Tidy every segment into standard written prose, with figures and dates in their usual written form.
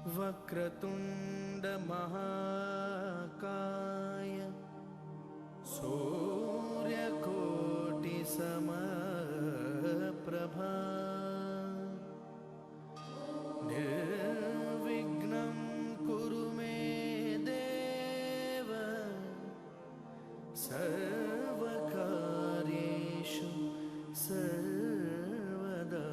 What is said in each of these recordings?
वक्रतुंड महाकाय सूर्यकोटि समप्रभा निर्विघ्नं कुरु मे देव सर्वकार्येषु सर्वदा।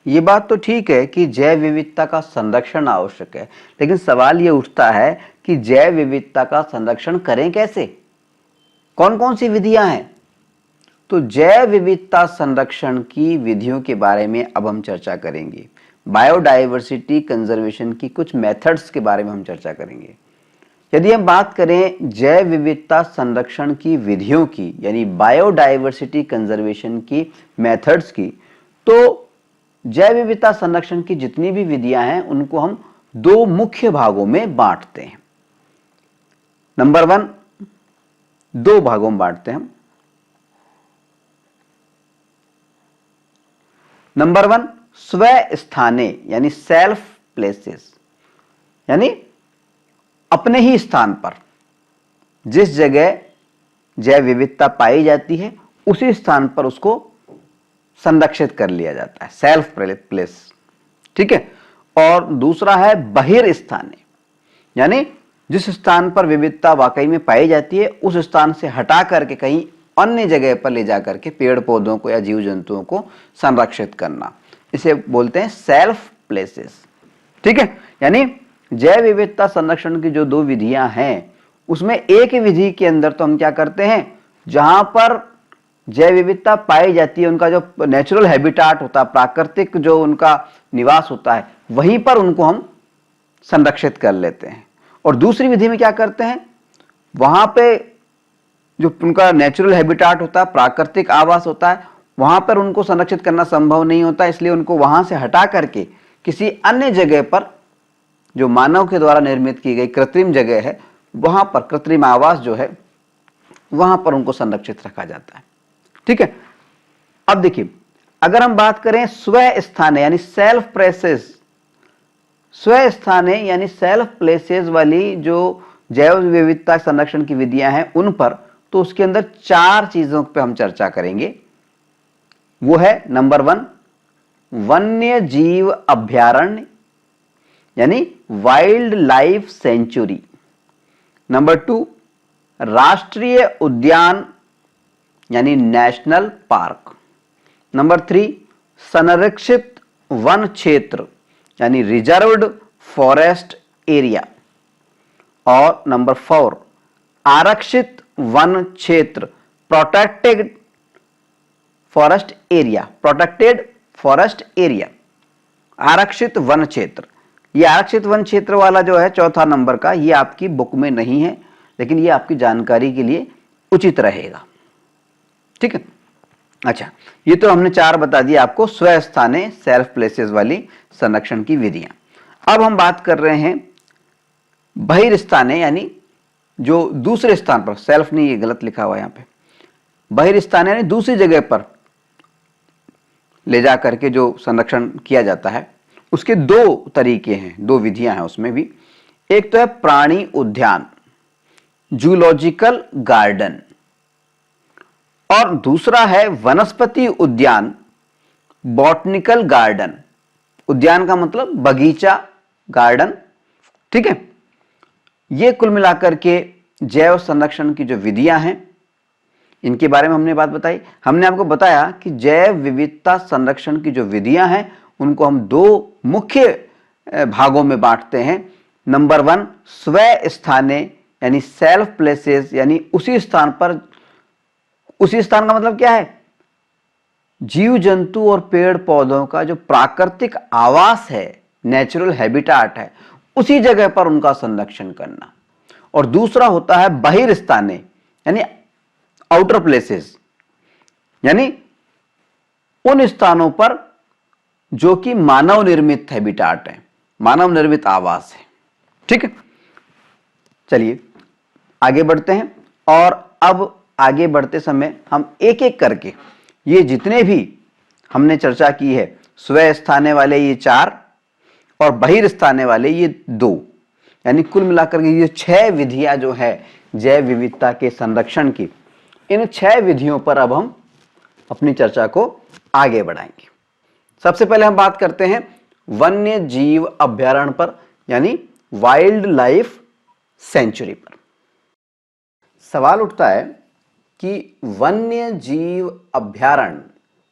ये बात तो ठीक है कि जैव विविधता का संरक्षण आवश्यक है, लेकिन सवाल ये उठता है कि जैव विविधता का संरक्षण करें कैसे, कौन कौन सी विधियां हैं। तो जैव विविधता संरक्षण की विधियों के बारे में अब हम चर्चा करेंगे। बायोडायवर्सिटी कंजर्वेशन की कुछ मेथड्स के बारे में हम चर्चा करेंगे। यदि हम बात करें जैव विविधता संरक्षण की विधियों की, यानी बायोडायवर्सिटी कंजर्वेशन की मेथड्स की, तो जैव विविधता संरक्षण की जितनी भी विधियां हैं उनको हम दो मुख्य भागों में बांटते हैं। नंबर 1, दो भागों में बांटते हैं हम। नंबर 1, स्व स्थाने यानी सेल्फ प्लेसेस, यानी अपने ही स्थान पर जिस जगह जैव विविधता पाई जाती है उसी स्थान पर उसको संरक्षित कर लिया जाता है, सेल्फ प्लेस। ठीक है। और दूसरा है बहिर्स्थाने, यानी जिस स्थान पर विविधता वाकई में पाई जाती है उस स्थान से हटा करके कहीं अन्य जगह पर ले जाकर के पेड़ पौधों को या जीव जंतुओं को संरक्षित करना, इसे बोलते हैं सेल्फ प्लेसेस। ठीक है। यानी जैव विविधता संरक्षण की जो दो विधियां हैं उसमें एक विधि के अंदर तो हम क्या करते हैं, जहां पर जैव विविधता पाई जाती है, उनका जो नेचुरल हैबिटाट होता है, प्राकृतिक जो उनका निवास होता है, वहीं पर उनको हम संरक्षित कर लेते हैं। और दूसरी विधि में क्या करते हैं, वहां पे जो उनका नेचुरल हैबिटाट होता है, प्राकृतिक आवास होता है, वहां पर उनको संरक्षित करना संभव नहीं होता, इसलिए उनको वहां से हटा करके किसी अन्य जगह पर जो मानव के द्वारा निर्मित की गई कृत्रिम जगह है, वहां पर कृत्रिम आवास जो है वहां पर उनको संरक्षित रखा जाता है। ठीक है। अब देखिए, अगर हम बात करें स्व स्थान यानी सेल्फ प्लेसेस स्वस्थाने यानी सेल्फ प्लेसेस वाली जो जैव विविधता संरक्षण की विधियां हैं उन पर, तो उसके अंदर 4 चीजों पे हम चर्चा करेंगे। वो है नंबर 1 वन्य जीव अभयारण्य यानी वाइल्ड लाइफ सेंचुरी। नंबर 2 राष्ट्रीय उद्यान यानी नेशनल पार्क। नंबर 3 संरक्षित वन क्षेत्र यानी रिजर्व्ड फॉरेस्ट एरिया। और नंबर 4 आरक्षित वन क्षेत्र protected forest area, protected forest area, आरक्षित वन क्षेत्र। ये आरक्षित वन क्षेत्र वाला जो है चौथा नंबर का, ये आपकी बुक में नहीं है, लेकिन ये आपकी जानकारी के लिए उचित रहेगा। ठीक है, अच्छा, ये तो हमने 4 बता दिए आपको स्वस्थाने सेल्फ प्लेसेस वाली संरक्षण की विधियां। अब हम बात कर रहे हैं बहिर्स्थाने यानी जो दूसरे स्थान पर, सेल्फ नहीं, ये गलत लिखा हुआ यहां पे, बहिर्स्थाने यानी दूसरी जगह पर ले जा करके जो संरक्षण किया जाता है, उसके 2 तरीके हैं, 2 विधियां हैं उसमें भी। एक तो है प्राणी उद्यान, जूलॉजिकल गार्डन, और दूसरा है वनस्पति उद्यान, बॉटनिकल गार्डन। उद्यान का मतलब बगीचा, गार्डन। ठीक है, ये कुल मिलाकर के जैव संरक्षण की जो विधियां हैं, इनके बारे में हमने बात बताई। हमने आपको बताया कि जैव विविधता संरक्षण की जो विधियां हैं उनको हम 2 मुख्य भागों में बांटते हैं। नंबर 1 स्वस्थाने यानी सेल्फ प्लेसेस यानी उसी स्थान पर, उसी स्थान का मतलब क्या है, जीव जंतु और पेड़ पौधों का जो प्राकृतिक आवास है, नेचुरल हैबिटाट है, उसी जगह पर उनका संरक्षण करना। और दूसरा होता है बहिर्स्थाने यानी आउटर प्लेसेस, यानी उन स्थानों पर जो कि मानव निर्मित हैबिटाट है, मानव निर्मित आवास है। ठीक है, चलिए आगे बढ़ते हैं। और अब आगे बढ़ते समय हम एक एक करके ये जितने भी हमने चर्चा की है, स्वस्थाने वाले ये 4 और बहिर्स्थाने वाले ये 2, यानी कुल मिलाकर के ये 6 विधियां जो है जैव विविधता के संरक्षण की, इन 6 विधियों पर अब हम अपनी चर्चा को आगे बढ़ाएंगे। सबसे पहले हम बात करते हैं वन्य जीव अभयारण्य पर यानी वाइल्ड लाइफ सेंचुरी पर। सवाल उठता है कि वन्य जीव अभयारण्य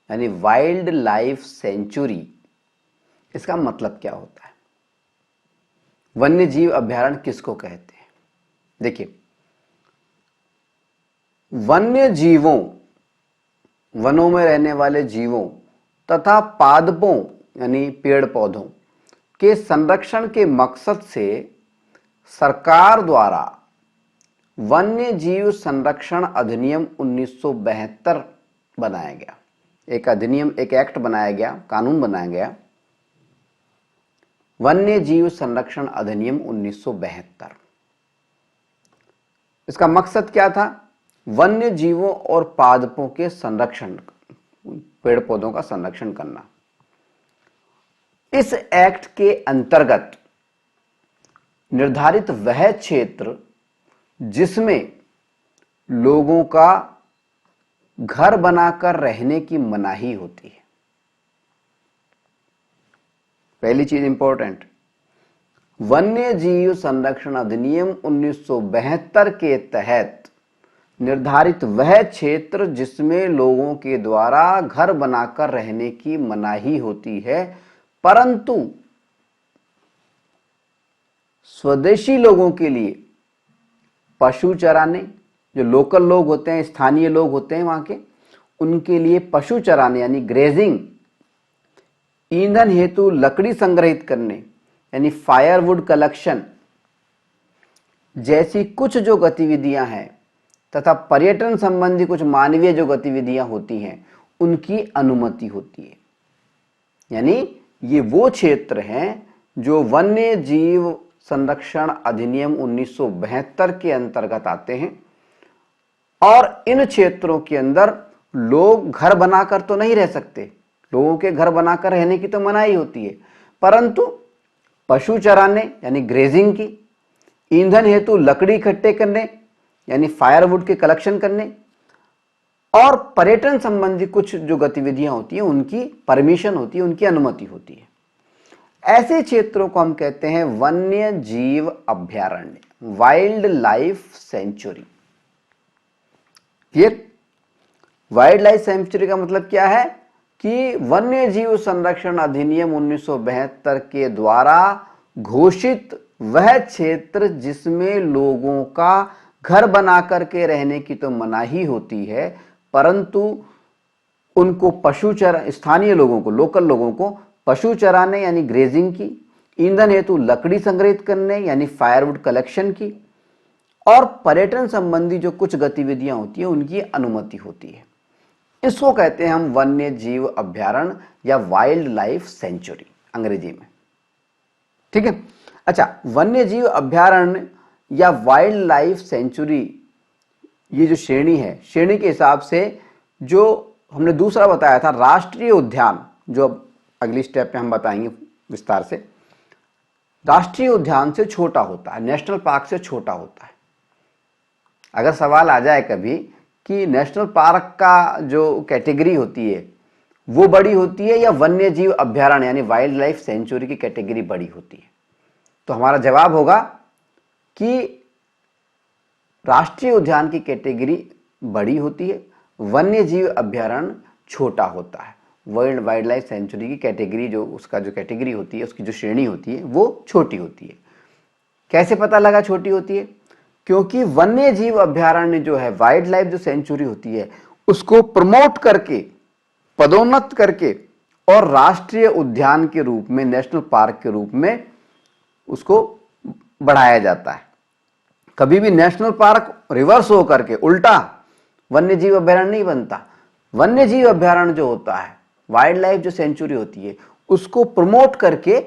यानी वाइल्ड लाइफ सेंचुरी, इसका मतलब क्या होता है? वन्य जीव अभयारण्य किसको कहते हैं? देखिए, वन्य जीवों, वनों में रहने वाले जीवों तथा पादपों यानी पेड़ पौधों के संरक्षण के मकसद से सरकार द्वारा वन्य जीव संरक्षण अधिनियम 1972 बनाया गया। एक अधिनियम, एक एक्ट बनाया गया, कानून बनाया गया, वन्य जीव संरक्षण अधिनियम 1972। इसका मकसद क्या था? वन्य जीवों और पादपों के संरक्षण, पेड़ पौधों का संरक्षण करना। इस एक्ट के अंतर्गत निर्धारित वह क्षेत्र जिसमें लोगों का घर बनाकर रहने की मनाही होती है। पहली चीज इंपॉर्टेंट, वन्य जीव संरक्षण अधिनियम 1972 के तहत निर्धारित वह क्षेत्र जिसमें लोगों के द्वारा घर बनाकर रहने की मनाही होती है, परंतु स्वदेशी लोगों के लिए पशु चराने, जो लोकल लोग होते हैं, स्थानीय लोग होते हैं वहां के, उनके लिए पशु चराने यानी ग्रेजिंग, ईंधन हेतु लकड़ी संग्रहित करने यानी फायरवुड कलेक्शन जैसी कुछ जो गतिविधियां हैं तथा पर्यटन संबंधी कुछ मानवीय जो गतिविधियां होती हैं, उनकी अनुमति होती है। यानी ये वो क्षेत्र हैं जो वन्य जीव संरक्षण अधिनियम 1972 के अंतर्गत आते हैं। और इन क्षेत्रों के अंदर लोग घर बनाकर तो नहीं रह सकते, लोगों के घर बनाकर रहने की तो मनाही होती है, परंतु पशु चराने यानी ग्रेजिंग की, ईंधन हेतु लकड़ी इकट्ठे करने यानी फायरवुड के कलेक्शन करने, और पर्यटन संबंधी कुछ जो गतिविधियां होती हैं उनकी परमिशन होती है, उनकी अनुमति होती है। ऐसे क्षेत्रों को हम कहते हैं वन्य जीव अभयारण्य, wild life sanctuary. Clear? Wild life sanctuary का मतलब क्या है कि वन्य जीव संरक्षण अधिनियम 1972 के द्वारा घोषित वह क्षेत्र जिसमें लोगों का घर बना करके रहने की तो मनाही होती है, परंतु उनको स्थानीय लोगों को, लोकल लोगों को पशु चराने यानी ग्रेजिंग की, ईंधन हेतु लकड़ी संग्रहित करने यानी फायरवुड कलेक्शन की, और पर्यटन संबंधी जो कुछ गतिविधियां होती हैं उनकी अनुमति होती है। इसको कहते हैं हम वन्य जीव अभयारण्य या वाइल्ड लाइफ सेंचुरी अंग्रेजी में। ठीक है। अच्छा, वन्य जीव अभयारण्य या वाइल्ड लाइफ सेंचुरी ये जो श्रेणी है, श्रेणी के हिसाब से जो हमने दूसरा बताया था राष्ट्रीय उद्यान, जो अब अगली स्टेप पे हम बताएंगे विस्तार से, राष्ट्रीय उद्यान से छोटा होता है, नेशनल पार्क से छोटा होता है। अगर सवाल आ जाए कभी कि नेशनल पार्क का जो कैटेगरी होती है वो बड़ी होती है या वन्य जीव अभयारण्य यानी वाइल्ड लाइफ सेंचुरी की कैटेगरी बड़ी होती है, तो हमारा जवाब होगा कि राष्ट्रीय उद्यान की कैटेगरी बड़ी होती है, वन्य जीव अभयारण्य छोटा होता है। वर्ल्ड वाइल्ड लाइफ सेंचुरी की कैटेगरी जो उसका जो कैटेगरी होती है, उसकी जो श्रेणी होती है वो छोटी होती है। कैसे पता लगा छोटी होती है? क्योंकि वन्य जीव अभयारण्य जो है, वाइल्ड लाइफ जो सेंचुरी होती है, उसको प्रमोट करके, पदोन्नत करके और राष्ट्रीय उद्यान के रूप में, नेशनल पार्क के रूप में उसको बढ़ाया जाता है। कभी भी नेशनल पार्क रिवर्स हो करके उल्टा वन्य जीव अभयारण्य नहीं बनता। वन्य जीव अभयारण्य जो होता है, वाइल्ड लाइफ जो सेंचुरी होती है, उसको प्रमोट करके,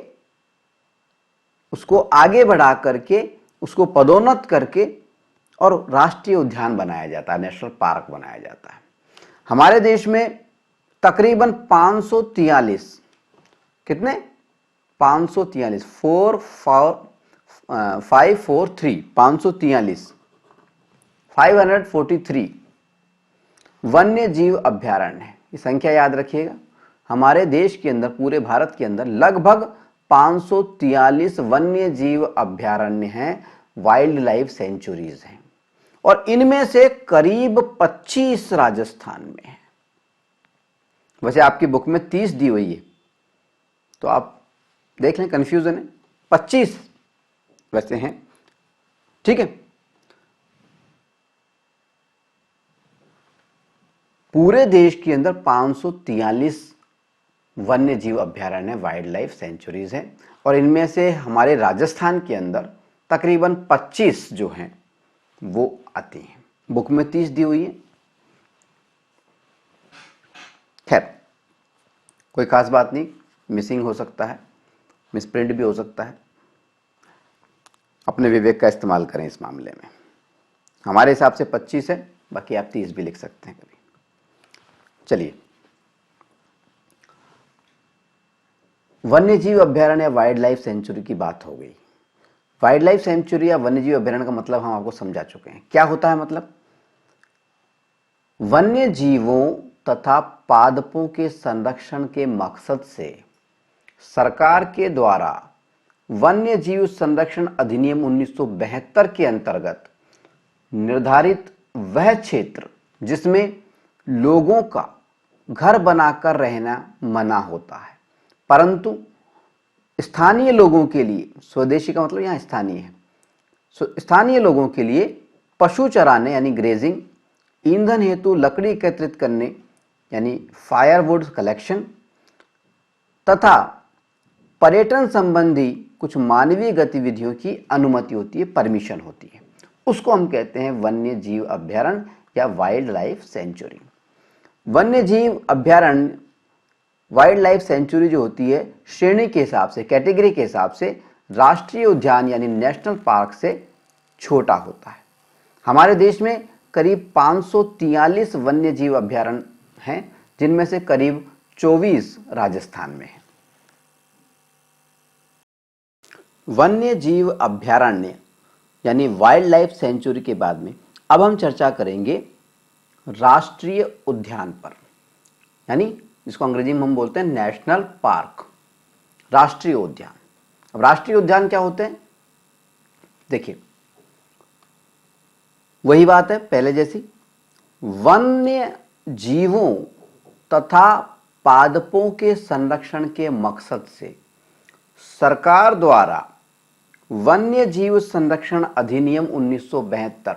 उसको आगे बढ़ा करके, उसको पदोन्नत करके और राष्ट्रीय उद्यान बनाया जाता है, नेशनल पार्क बनाया जाता है। हमारे देश में तकरीबन 543, कितने? 543, 543 वन्य जीव अभयारण्य है। ये संख्या याद रखिएगा। हमारे देश के अंदर, पूरे भारत के अंदर लगभग 543 वन्य जीव अभयारण्य हैं, वाइल्ड लाइफ सेंचुरीज हैं, और इनमें से करीब 25 राजस्थान में है। वैसे आपकी बुक में 30 दी हुई है, तो आप देख लें, कंफ्यूजन है। 25 वैसे हैं, ठीक है। पूरे देश के अंदर 543 वन्य जीव अभयारण्य वाइल्ड लाइफ सेंचुरीज हैं, और इनमें से हमारे राजस्थान के अंदर तकरीबन 25 जो हैं वो आती हैं। बुक में 30 दी हुई है। खैर, कोई खास बात नहीं, मिसिंग हो सकता है, मिसप्रिंट भी हो सकता है। अपने विवेक का इस्तेमाल करें इस मामले में। हमारे हिसाब से 25 है, बाकी आप 30 भी लिख सकते हैं कभी। चलिए, वन्य जीव अभयारण्य या वाइल्ड लाइफ सेंचुरी की बात हो गई। वाइल्ड लाइफ सेंचुरी या वन्य जीव अभयारण्य का मतलब हम आपको समझा चुके हैं। क्या होता है मतलब? वन्य जीवों तथा पादपों के संरक्षण के मकसद से सरकार के द्वारा वन्य जीव संरक्षण अधिनियम 1972 के अंतर्गत निर्धारित वह क्षेत्र जिसमें लोगों का घर बनाकर रहना मना होता है, परंतु स्थानीय लोगों के लिए, स्वदेशी का मतलब यहां स्थानीय है, स्थानीय लोगों के लिए पशु चराने यानी ग्रेजिंग, ईंधन हेतु लकड़ी एकत्रित करने यानी फायरवुड कलेक्शन, तथा पर्यटन संबंधी कुछ मानवीय गतिविधियों की अनुमति होती है, परमिशन होती है। उसको हम कहते हैं वन्य जीव अभयारण्य या वाइल्ड लाइफ सेंचुरी। वन्य जीव अभयारण्य, वाइल्ड लाइफ सेंचुरी जो होती है, श्रेणी के हिसाब से, कैटेगरी के हिसाब से राष्ट्रीय उद्यान यानी नेशनल पार्क से छोटा होता है। हमारे देश में करीब 543 वन्य जीव अभयारण्य हैं, जिनमें से करीब 24 राजस्थान में है। वन्य जीव अभयारण्य यानी वाइल्ड लाइफ सेंचुरी के बाद में अब हम चर्चा करेंगे राष्ट्रीय उद्यान पर, यानी जिसको अंग्रेजी में हम बोलते हैं नेशनल पार्क, राष्ट्रीय उद्यान। अब राष्ट्रीय उद्यान क्या होते हैं? देखिए, वही बात है पहले जैसी, वन्य जीवों तथा पादपों के संरक्षण के मकसद से सरकार द्वारा वन्य जीव संरक्षण अधिनियम 1972,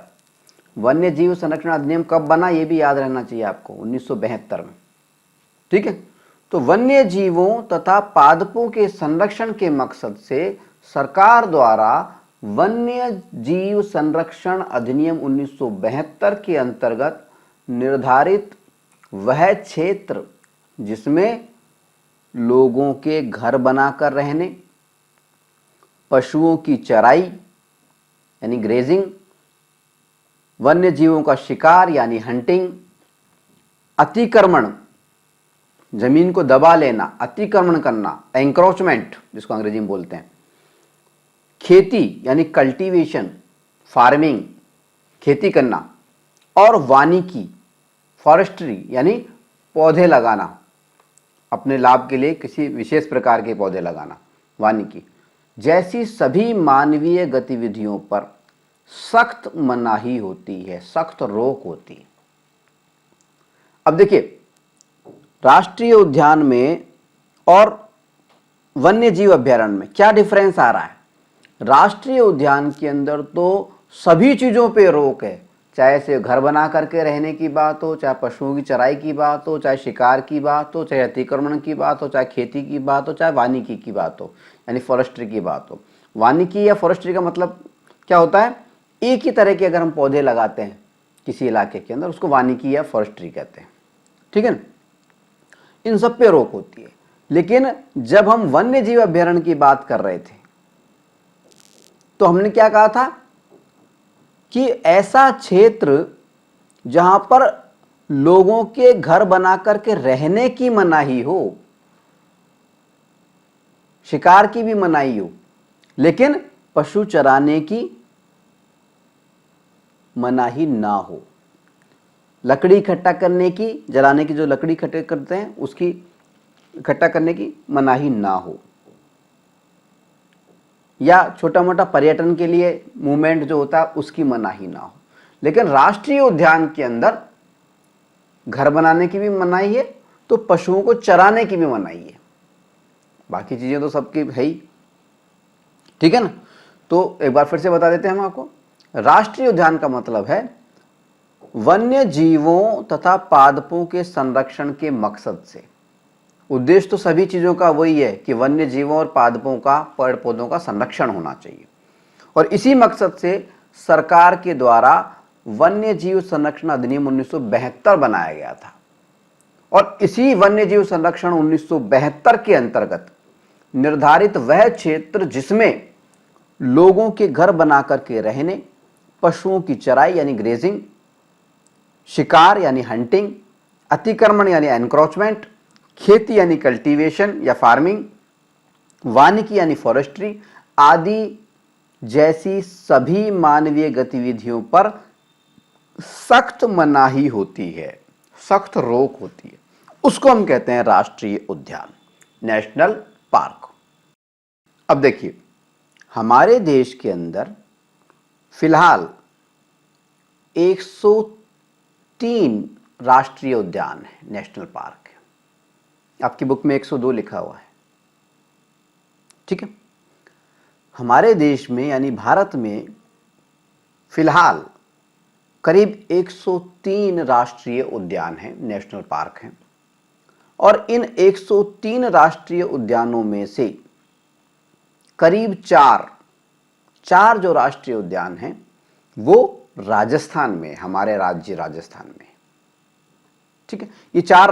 वन्य जीव संरक्षण अधिनियम कब बना ये भी याद रहना चाहिए आपको, 1972 में। ठीक है, तो वन्य जीवों तथा पादपों के संरक्षण के मकसद से सरकार द्वारा वन्य जीव संरक्षण अधिनियम 1972 के अंतर्गत निर्धारित वह क्षेत्र जिसमें लोगों के घर बनाकर रहने, पशुओं की चराई यानी ग्रेजिंग, वन्य जीवों का शिकार यानी हंटिंग, अतिक्रमण जमीन को दबा लेना, अतिक्रमण करना एंक्रोचमेंट जिसको अंग्रेजी में बोलते हैं, खेती यानी कल्टीवेशन फार्मिंग खेती करना, और वानिकी फॉरेस्ट्री यानी पौधे लगाना, अपने लाभ के लिए किसी विशेष प्रकार के पौधे लगाना, वानिकी जैसी सभी मानवीय गतिविधियों पर सख्त मनाही होती है, सख्त रोक होती है। अब देखिए, राष्ट्रीय उद्यान में और वन्य जीव अभयारण्य में क्या डिफरेंस आ रहा है? राष्ट्रीय उद्यान के अंदर तो सभी चीजों पे रोक है, चाहे से घर बना करके रहने की बात हो, चाहे पशुओं की चराई की बात हो, चाहे शिकार की बात हो, चाहे अतिक्रमण की बात हो, चाहे खेती की बात हो, चाहे वानिकी की बात हो यानी फॉरेस्ट्री की बात हो। वानिकी या फॉरेस्ट्री का मतलब क्या होता है? एक ही तरह के अगर हम पौधे लगाते हैं किसी इलाके के अंदर उसको वानिकी या फॉरेस्ट्री कहते हैं। ठीक है ना, इन सब पे रोक होती है। लेकिन जब हम वन्य जीव अभयारण्य की बात कर रहे थे तो हमने क्या कहा था कि ऐसा क्षेत्र जहां पर लोगों के घर बना करके रहने की मनाही हो, शिकार की भी मनाही हो, लेकिन पशु चराने की मनाही ना हो, लकड़ी इकट्ठा करने की, जलाने की, जो लकड़ी इकट्ठे करते हैं उसकी इकट्ठा करने की मनाही ना हो, या छोटा मोटा पर्यटन के लिए मूवमेंट जो होता है उसकी मनाही ना हो। लेकिन राष्ट्रीय उद्यान के अंदर घर बनाने की भी मनाही है तो पशुओं को चराने की भी मनाही है, बाकी चीजें तो सबकी है ही। ठीक है ना, तो एक बार फिर से बता देते हैं हम आपको, राष्ट्रीय उद्यान का मतलब है वन्य जीवों तथा पादपों के संरक्षण के मकसद से। उद्देश्य तो सभी चीजों का वही है कि वन्य जीवों और पादपों का, पेड़ पौधों का संरक्षण होना चाहिए, और इसी मकसद से सरकार के द्वारा वन्य जीव संरक्षण अधिनियम 1972 बनाया गया था। और इसी वन्य जीव संरक्षण 1972 के अंतर्गत निर्धारित वह क्षेत्र जिसमें लोगों के घर बनाकर के रहने, पशुओं की चराई यानी ग्रेजिंग, शिकार यानी हंटिंग, अतिक्रमण यानी एनक्रोचमेंट, खेती यानी कल्टीवेशन या फार्मिंग, वानिकी यानी फॉरेस्ट्री आदि जैसी सभी मानवीय गतिविधियों पर सख्त मनाही होती है, सख्त रोक होती है, उसको हम कहते हैं राष्ट्रीय उद्यान, नेशनल पार्क। अब देखिए, हमारे देश के अंदर फिलहाल 103 राष्ट्रीय उद्यान है, नेशनल पार्क है। आपकी बुक में 102 लिखा हुआ है। ठीक है, हमारे देश में यानी भारत में फिलहाल करीब 103 राष्ट्रीय उद्यान हैं, नेशनल पार्क हैं, और इन 103 राष्ट्रीय उद्यानों में से करीब चार जो राष्ट्रीय उद्यान हैं वो राजस्थान में, हमारे राज्य राजस्थान में। ठीक है, ये 4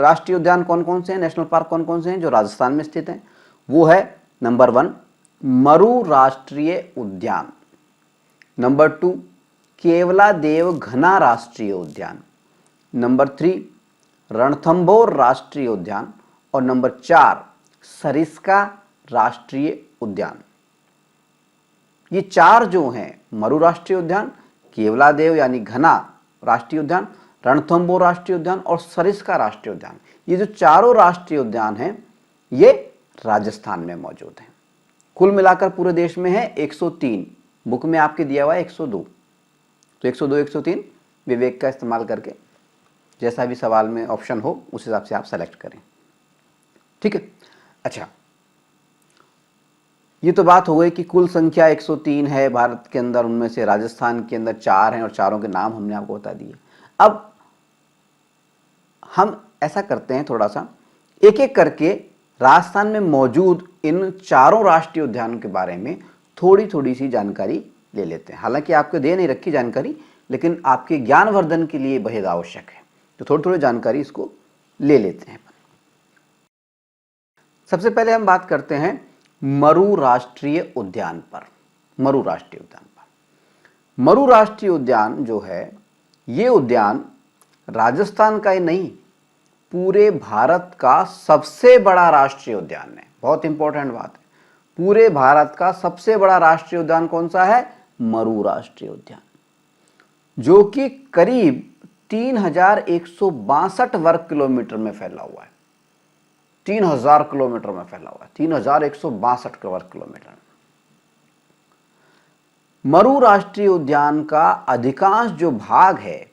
राष्ट्रीय उद्यान कौन कौन से हैं, नेशनल पार्क कौन कौन से हैं जो राजस्थान में स्थित हैं? वो है नंबर 1 मरु राष्ट्रीय उद्यान, नंबर 2 केवलादेव घना राष्ट्रीय उद्यान, नंबर 3 रणथंभौर राष्ट्रीय उद्यान, और नंबर 4 सरिस्का राष्ट्रीय उद्यान। ये चार जो हैं, मरु राष्ट्रीय उद्यान, केवलादेव यानी घना राष्ट्रीय उद्यान, रणथंबोर राष्ट्रीय उद्यान और सरिस्का राष्ट्रीय उद्यान, ये जो चारों राष्ट्रीय उद्यान हैं ये राजस्थान में मौजूद हैं। कुल मिलाकर पूरे देश में है 103, बुक में आपके दिया हुआ है 102, तो 102 103 विवेक का इस्तेमाल करके जैसा भी सवाल में ऑप्शन हो उस हिसाब से आप सेलेक्ट करें। ठीक है। अच्छा, ये तो बात हो गई कि कुल संख्या 103 है भारत के अंदर, उनमें से राजस्थान के अंदर 4 हैं और चारों के नाम हमने आपको बता दिए। अब हम ऐसा करते हैं, थोड़ा सा एक एक करके राजस्थान में मौजूद इन चारों राष्ट्रीय उद्यानों के बारे में थोड़ी थोड़ी सी जानकारी ले लेते हैं। हालांकि आपको दे नहीं रखी जानकारी, लेकिन आपके ज्ञानवर्धन के लिए बेहद आवश्यक है, तो थोड़ी थोड़ी जानकारी इसको ले लेते हैं। सबसे पहले हम बात करते हैं मरु राष्ट्रीय उद्यान पर। मरु राष्ट्रीय उद्यान पर, मरु राष्ट्रीय उद्यान जो है, ये उद्यान राजस्थान का ही नहीं, पूरे भारत का सबसे बड़ा राष्ट्रीय उद्यान है। बहुत इंपॉर्टेंट बात है, पूरे भारत का सबसे बड़ा राष्ट्रीय उद्यान कौन सा है? मरु राष्ट्रीय उद्यान, जो कि करीब 3162 वर्ग किलोमीटर में फैला हुआ है। 3000 किलोमीटर में फैला हुआ है, 3162 वर्ग किलोमीटर। मरु राष्ट्रीय उद्यान का अधिकांश जो भाग है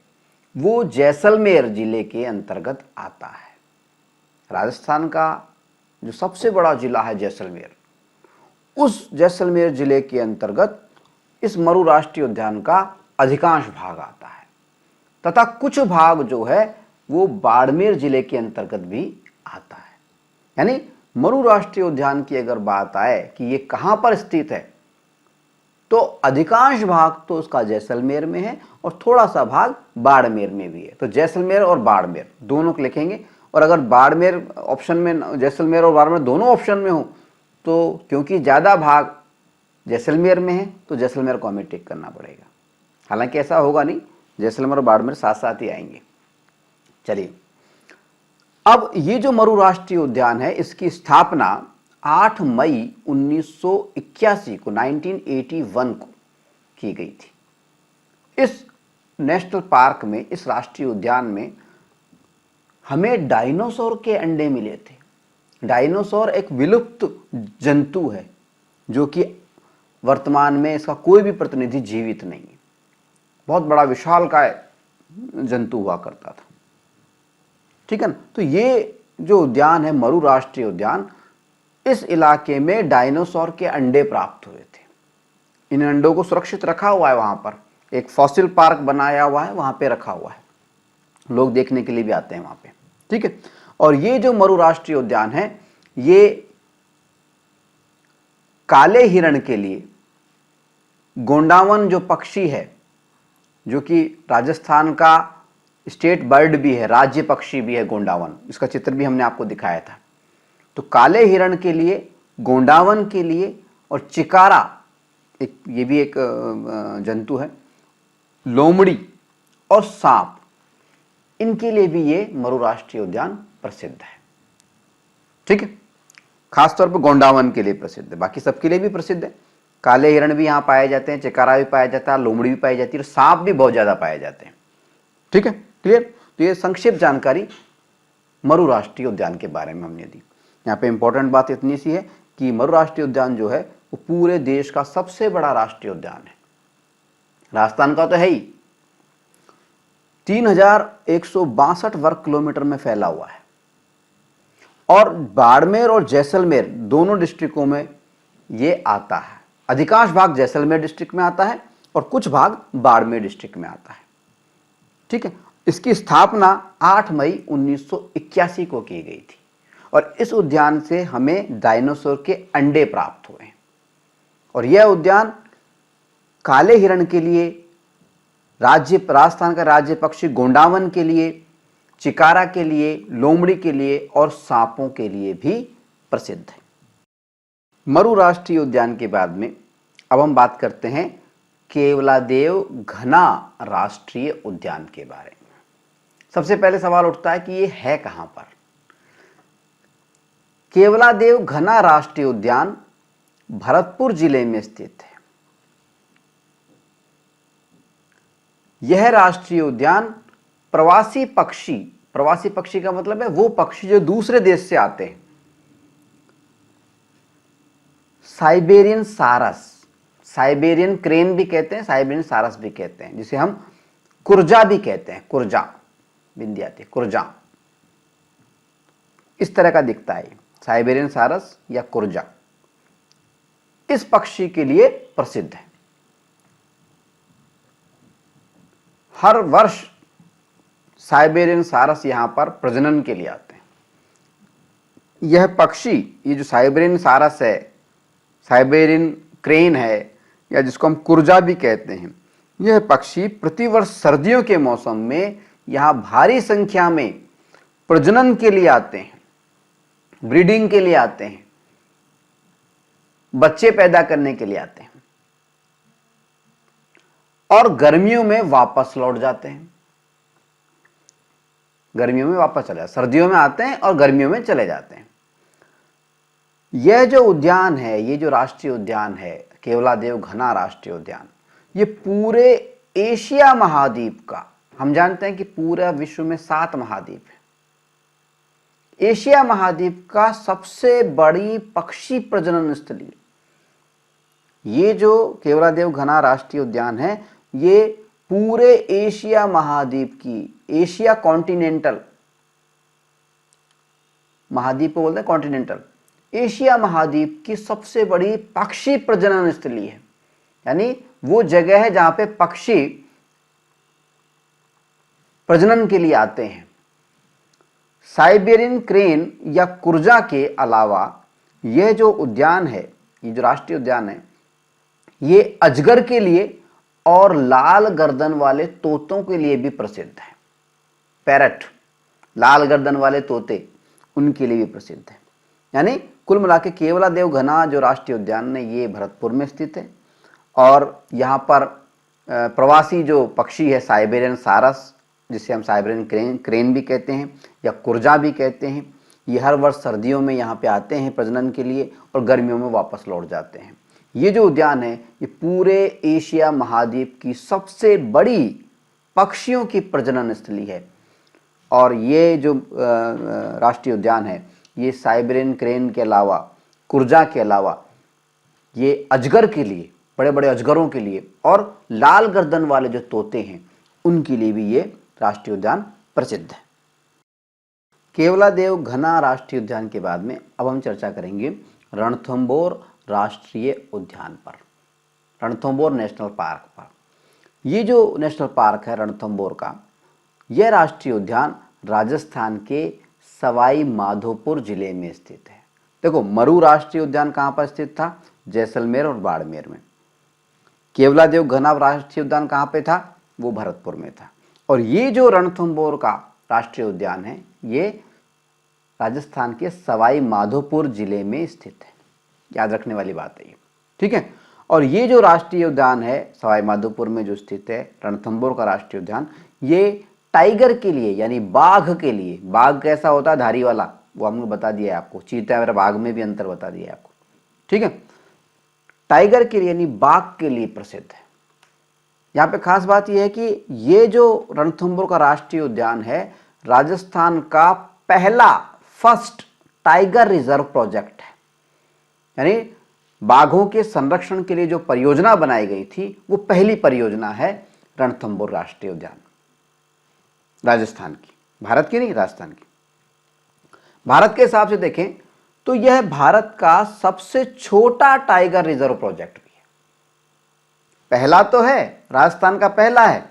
वो जैसलमेर जिले के अंतर्गत आता है। राजस्थान का जो सबसे बड़ा जिला है जैसलमेर, उस जैसलमेर जिले के अंतर्गत इस मरु राष्ट्रीय उद्यान का अधिकांश भाग आता है, तथा कुछ भाग जो है वो बाड़मेर जिले के अंतर्गत भी आता है। यानी मरु राष्ट्रीय उद्यान की अगर बात आए कि ये कहां पर स्थित है, तो अधिकांश भाग तो उसका जैसलमेर में है और थोड़ा सा भाग बाड़मेर में भी है। तो जैसलमेर और बाड़मेर दोनों को लिखेंगे, और अगर बाड़मेर ऑप्शन में, जैसलमेर और बाड़मेर दोनों ऑप्शन में हो, तो क्योंकि ज़्यादा भाग जैसलमेर में है तो जैसलमेर को हमें टिक करना पड़ेगा। हालांकि ऐसा होगा नहीं, जैसलमेर और बाड़मेर साथ साथ ही आएंगे। चलिए, अब ये जो मरु राष्ट्रीय उद्यान है, इसकी स्थापना 8 मई 1981 को 1981 को की गई थी। इस नेशनल पार्क में, इस राष्ट्रीय उद्यान में हमें डायनासोर के अंडे मिले थे। डायनासोर एक विलुप्त जंतु है, जो कि वर्तमान में इसका कोई भी प्रतिनिधि जीवित नहीं है। बहुत बड़ा विशालकाय जंतु हुआ करता था। ठीक है ना। तो ये जो उद्यान है मरु राष्ट्रीय उद्यान, इस इलाके में डायनासोर के अंडे प्राप्त हुए थे। इन अंडों को सुरक्षित रखा हुआ है, वहां पर एक फॉसिल पार्क बनाया हुआ है, वहां पे रखा हुआ है, लोग देखने के लिए भी आते हैं वहां पे। ठीक है। और ये जो मरु राष्ट्रीय उद्यान है, ये काले हिरण के लिए गोंडावन जो पक्षी है, जो कि राजस्थान का स्टेट बर्ड भी है, राज्य पक्षी भी है गोंडावन, इसका चित्र भी हमने आपको दिखाया था। तो काले हिरण के लिए, गोंडावन के लिए और चिकारा, ये भी एक जंतु है, लोमड़ी और सांप, इनके लिए भी ये मरु राष्ट्रीय उद्यान प्रसिद्ध है। ठीक है। खासतौर पर गोंडावन के लिए प्रसिद्ध है, बाकी सबके लिए भी प्रसिद्ध है। काले हिरण भी यहाँ पाए जाते हैं, चिकारा भी पाया जाता है, लोमड़ी भी पाई जाती है और सांप भी बहुत ज्यादा पाए जाते हैं। ठीक है, क्लियर। तो ये संक्षिप्त जानकारी मरु राष्ट्रीय उद्यान के बारे में हमने दी। यहाँ पे इंपॉर्टेंट बात इतनी सी है कि मरु राष्ट्रीय उद्यान जो है वो पूरे देश का सबसे बड़ा राष्ट्रीय उद्यान है। राजस्थान का तो है ही, 3162 वर्ग किलोमीटर में फैला हुआ है, और बाड़मेर और जैसलमेर दोनों डिस्ट्रिक्टों में ये आता है। अधिकांश भाग जैसलमेर डिस्ट्रिक्ट में आता है और कुछ भाग बाड़मेर डिस्ट्रिक्ट में आता है। ठीक है। इसकी स्थापना 8 मई 1981 को की गई थी, और इस उद्यान से हमें डायनासोर के अंडे प्राप्त हुए हैं। और यह उद्यान काले हिरण के लिए, राजस्थान का राज्य पक्षी गोंडावन के लिए, चिकारा के लिए, लोमड़ी के लिए और सांपों के लिए भी प्रसिद्ध है। मरु राष्ट्रीय उद्यान के बाद में अब हम बात करते हैं केवलादेव घना राष्ट्रीय उद्यान के बारे में। सबसे पहले सवाल उठता है कि ये है कहां पर। केवलादेव घना राष्ट्रीय उद्यान भरतपुर जिले में स्थित है। यह राष्ट्रीय उद्यान प्रवासी पक्षी का मतलब है वो पक्षी जो दूसरे देश से आते हैं, साइबेरियन सारस, साइबेरियन क्रेन भी कहते हैं, साइबेरियन सारस भी कहते हैं, जिसे हम कुर्जा भी कहते हैं, कुर्जा, बिंदी आती है, कुर्जा, इस तरह का दिखता है साइबेरियन सारस या कुर्जा, इस पक्षी के लिए प्रसिद्ध है। हर वर्ष साइबेरियन सारस यहां पर प्रजनन के लिए आते हैं। यह पक्षी, ये जो साइबेरियन सारस है, साइबेरियन क्रेन है, या जिसको हम कुर्जा भी कहते हैं, यह पक्षी प्रतिवर्ष सर्दियों के मौसम में यहां भारी संख्या में प्रजनन के लिए आते हैं, ब्रीडिंग के लिए आते हैं, बच्चे पैदा करने के लिए आते हैं और गर्मियों में वापस लौट जाते हैं। गर्मियों में वापस चले जाते, सर्दियों में आते हैं और गर्मियों में चले जाते हैं। यह जो उद्यान है, ये जो राष्ट्रीय उद्यान है, केवलादेव घना राष्ट्रीय उद्यान, ये पूरे एशिया महाद्वीप का, हम जानते हैं कि पूरा विश्व में 7 महाद्वीप है, एशिया महाद्वीप का सबसे बड़ी पक्षी प्रजनन स्थली। ये जो केवलादेव घना राष्ट्रीय उद्यान है, ये पूरे एशिया महाद्वीप की, एशिया कॉन्टिनेंटल, महाद्वीप को बोलते हैं कॉन्टिनेंटल, एशिया महाद्वीप की सबसे बड़ी पक्षी प्रजनन स्थली है। यानी वो जगह है जहां पे पक्षी प्रजनन के लिए आते हैं। साइबेरियन क्रेन या कुर्जा के अलावा यह जो उद्यान है, ये जो राष्ट्रीय उद्यान है, ये अजगर के लिए और लाल गर्दन वाले तोतों के लिए भी प्रसिद्ध है। पैरट, लाल गर्दन वाले तोते, उनके लिए भी प्रसिद्ध है। यानी कुल मिला के केवलादेव घना जो राष्ट्रीय उद्यान है, ये भरतपुर में स्थित है और यहाँ पर प्रवासी जो पक्षी है साइबेरियन सारस, जिसे हम साइबेरियन क्रेन भी कहते हैं या कुर्जा भी कहते हैं, ये हर वर्ष सर्दियों में यहाँ पे आते हैं प्रजनन के लिए और गर्मियों में वापस लौट जाते हैं। ये जो उद्यान है, ये पूरे एशिया महाद्वीप की सबसे बड़ी पक्षियों की प्रजनन स्थली है। और ये जो राष्ट्रीय उद्यान है, ये साइबेरियन क्रेन के अलावा, कुर्जा के अलावा, ये अजगर के लिए, बड़े बड़े अजगरों के लिए और लाल गर्दन वाले जो तोते हैं, उनके लिए भी ये राष्ट्रीय उद्यान प्रसिद्ध है। केवलादेव घना राष्ट्रीय उद्यान के बाद में अब हम चर्चा करेंगे रणथंभौर राष्ट्रीय उद्यान पर, रणथंभौर नेशनल पार्क पर। ये जो नेशनल पार्क है रणथंभौर का, यह राष्ट्रीय उद्यान राजस्थान के सवाई माधोपुर जिले में स्थित है। देखो, मरू राष्ट्रीय उद्यान कहाँ पर स्थित था? जैसलमेर और बाड़मेर में। केवलादेव घना राष्ट्रीय उद्यान कहाँ पे था? वो भरतपुर में था। और ये जो रणथंभौर का राष्ट्रीय उद्यान है, ये राजस्थान के सवाई माधोपुर जिले में स्थित है। याद रखने वाली बात है ये, ठीक है। और ये जो राष्ट्रीय उद्यान है सवाई माधोपुर में जो स्थित है, रणथंभौर का राष्ट्रीय उद्यान, ये टाइगर के लिए यानी बाघ के लिए, बाघ कैसा होता है? धारी वाला, वो हमने बता दिया है आपको। चीता और बाघ में भी अंतर बता दिया है आपको, ठीक है। टाइगर के लिए यानी बाघ के लिए प्रसिद्ध है। यहाँ पे खास बात यह है कि ये जो रणथंभौर का राष्ट्रीय उद्यान है, राजस्थान का पहला फर्स्ट टाइगर रिजर्व प्रोजेक्ट है। यानी बाघों के संरक्षण के लिए जो परियोजना बनाई गई थी, वो पहली परियोजना है रणथंभौर राष्ट्रीय उद्यान, राजस्थान की, भारत की नहीं, राजस्थान की। भारत के हिसाब से देखें तो यह भारत का सबसे छोटा टाइगर रिजर्व प्रोजेक्ट भी है। पहला तो है, राजस्थान का पहला है,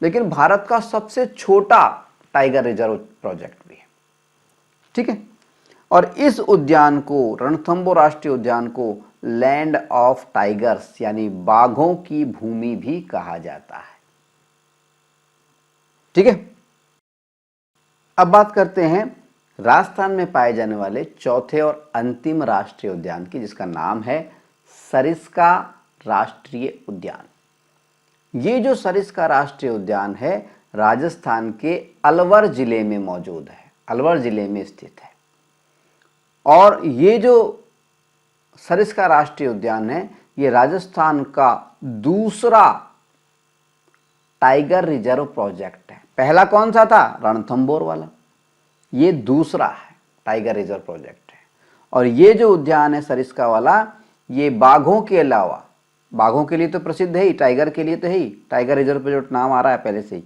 लेकिन भारत का सबसे छोटा टाइगर रिजर्व प्रोजेक्ट भी है, ठीक है। और इस उद्यान को, रणथंभौर राष्ट्रीय उद्यान को लैंड ऑफ टाइगर्स यानी बाघों की भूमि भी कहा जाता है, ठीक है। अब बात करते हैं राजस्थान में पाए जाने वाले चौथे और अंतिम राष्ट्रीय उद्यान की, जिसका नाम है सरिस्का राष्ट्रीय उद्यान। ये जो सरिस्का राष्ट्रीय उद्यान है, राजस्थान के अलवर जिले में मौजूद है, अलवर जिले में स्थित है। और ये जो सरिस्का राष्ट्रीय उद्यान है ये राजस्थान का दूसरा टाइगर रिजर्व प्रोजेक्ट है। पहला कौन सा था? रणथंभौर वाला। ये दूसरा है टाइगर रिजर्व प्रोजेक्ट है। और ये जो उद्यान है सरिस्का वाला, ये बाघों के अलावा, बाघों के लिए तो प्रसिद्ध है ही, टाइगर के लिए तो है ही, टाइगर रिजर्व प्रोजेक्ट नाम आ रहा है पहले से ही,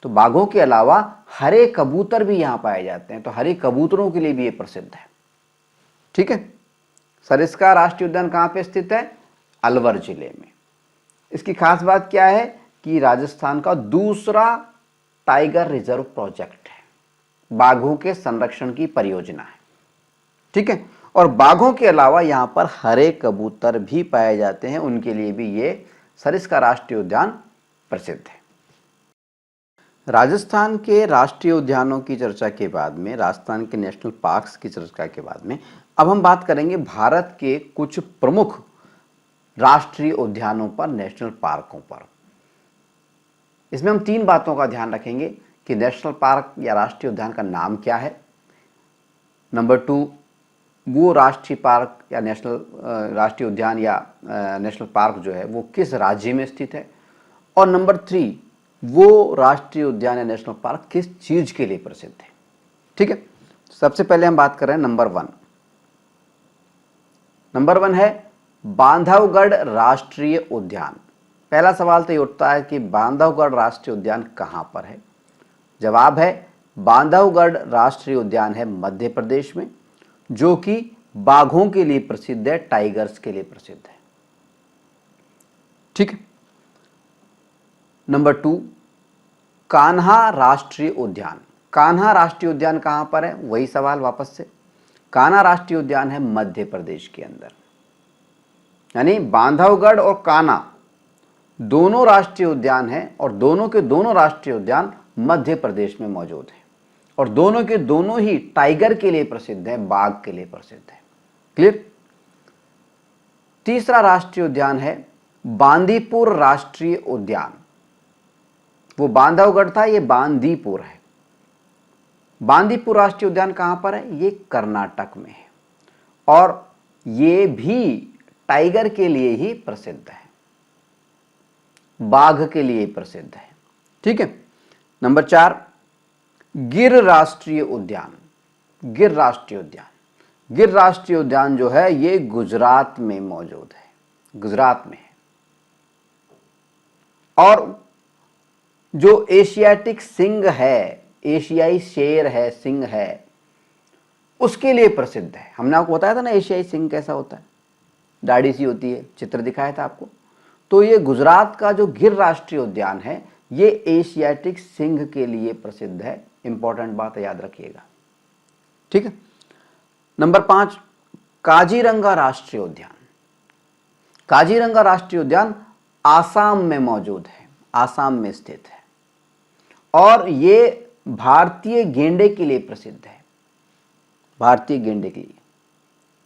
तो बाघों के अलावा हरे कबूतर भी यहाँ पाए जाते हैं, तो हरे कबूतरों के लिए भी ये प्रसिद्ध है। ठीक है। सरिस्का राष्ट्रीय उद्यान कहाँ पे स्थित है? अलवर जिले में। इसकी खास बात क्या है कि राजस्थान का दूसरा टाइगर रिजर्व प्रोजेक्ट है, बाघों के संरक्षण की परियोजना है। ठीक है। और बाघों के अलावा यहाँ पर हरे कबूतर भी पाए जाते हैं, उनके लिए भी ये सरिस्का राष्ट्रीय उद्यान प्रसिद्ध है। राजस्थान के राष्ट्रीय उद्यानों की चर्चा के बाद में, राजस्थान के नेशनल पार्क्स की चर्चा के बाद में, अब हम बात करेंगे भारत के कुछ प्रमुख राष्ट्रीय उद्यानों पर, नेशनल पार्कों पर। इसमें हम 3 बातों का ध्यान रखेंगे कि नेशनल पार्क या राष्ट्रीय उद्यान का नाम क्या है, नंबर 2 वो राष्ट्रीय पार्क या राष्ट्रीय उद्यान या नेशनल पार्क जो है वो किस राज्य में स्थित है, और नंबर 3 वो राष्ट्रीय उद्यान या नेशनल पार्क किस चीज के लिए प्रसिद्ध है। ठीक है। सबसे पहले हम बात कर रहे हैं नंबर 1। नंबर 1 है बांधवगढ़ राष्ट्रीय उद्यान। पहला सवाल तो ये उठता है कि बांधवगढ़ राष्ट्रीय उद्यान कहां पर है? जवाब है बांधवगढ़ राष्ट्रीय उद्यान है मध्य प्रदेश में, जो कि बाघों के लिए प्रसिद्ध है, टाइगर्स के लिए प्रसिद्ध है। ठीक है। नंबर 2 कान्हा राष्ट्रीय उद्यान। कान्हा राष्ट्रीय उद्यान कहां पर है? वही सवाल वापस से, कान्हा राष्ट्रीय उद्यान है मध्य प्रदेश के अंदर। यानी बांधवगढ़ और कान्हा दोनों राष्ट्रीय उद्यान हैं, और दोनों के दोनों राष्ट्रीय उद्यान मध्य प्रदेश में मौजूद हैं, और दोनों के दोनों ही टाइगर के लिए प्रसिद्ध है, बाघ के लिए प्रसिद्ध है। क्लियर। तीसरा राष्ट्रीय उद्यान है बांदीपुर राष्ट्रीय उद्यान। वो बांधवगढ़ था, ये बांदीपुर है। बांदीपुर राष्ट्रीय उद्यान कहां पर है? ये कर्नाटक में है, और ये भी टाइगर के लिए ही प्रसिद्ध है, बाघ के लिए प्रसिद्ध है। ठीक है। नंबर 4 गिर राष्ट्रीय उद्यान। गिर राष्ट्रीय उद्यान, गिर राष्ट्रीय उद्यान जो है ये गुजरात में मौजूद है, गुजरात में है। और जो एशियाटिक सिंह है, एशियाई शेर है, सिंह है, उसके लिए प्रसिद्ध है। हमने आपको बताया था ना एशियाई सिंह कैसा होता है, दाढ़ी सी होती है, चित्र दिखाया था आपको। तो ये गुजरात का जो गिर राष्ट्रीय उद्यान है ये एशियाटिक सिंह के लिए प्रसिद्ध है। इंपॉर्टेंट बात याद रखिएगा। ठीक है। नंबर 5 काजीरंगा राष्ट्रीय उद्यान। काजीरंगा राष्ट्रीय उद्यान आसाम में मौजूद है, आसाम में स्थित है, और ये भारतीय गेंडे के लिए प्रसिद्ध है, भारतीय गेंडे के लिए।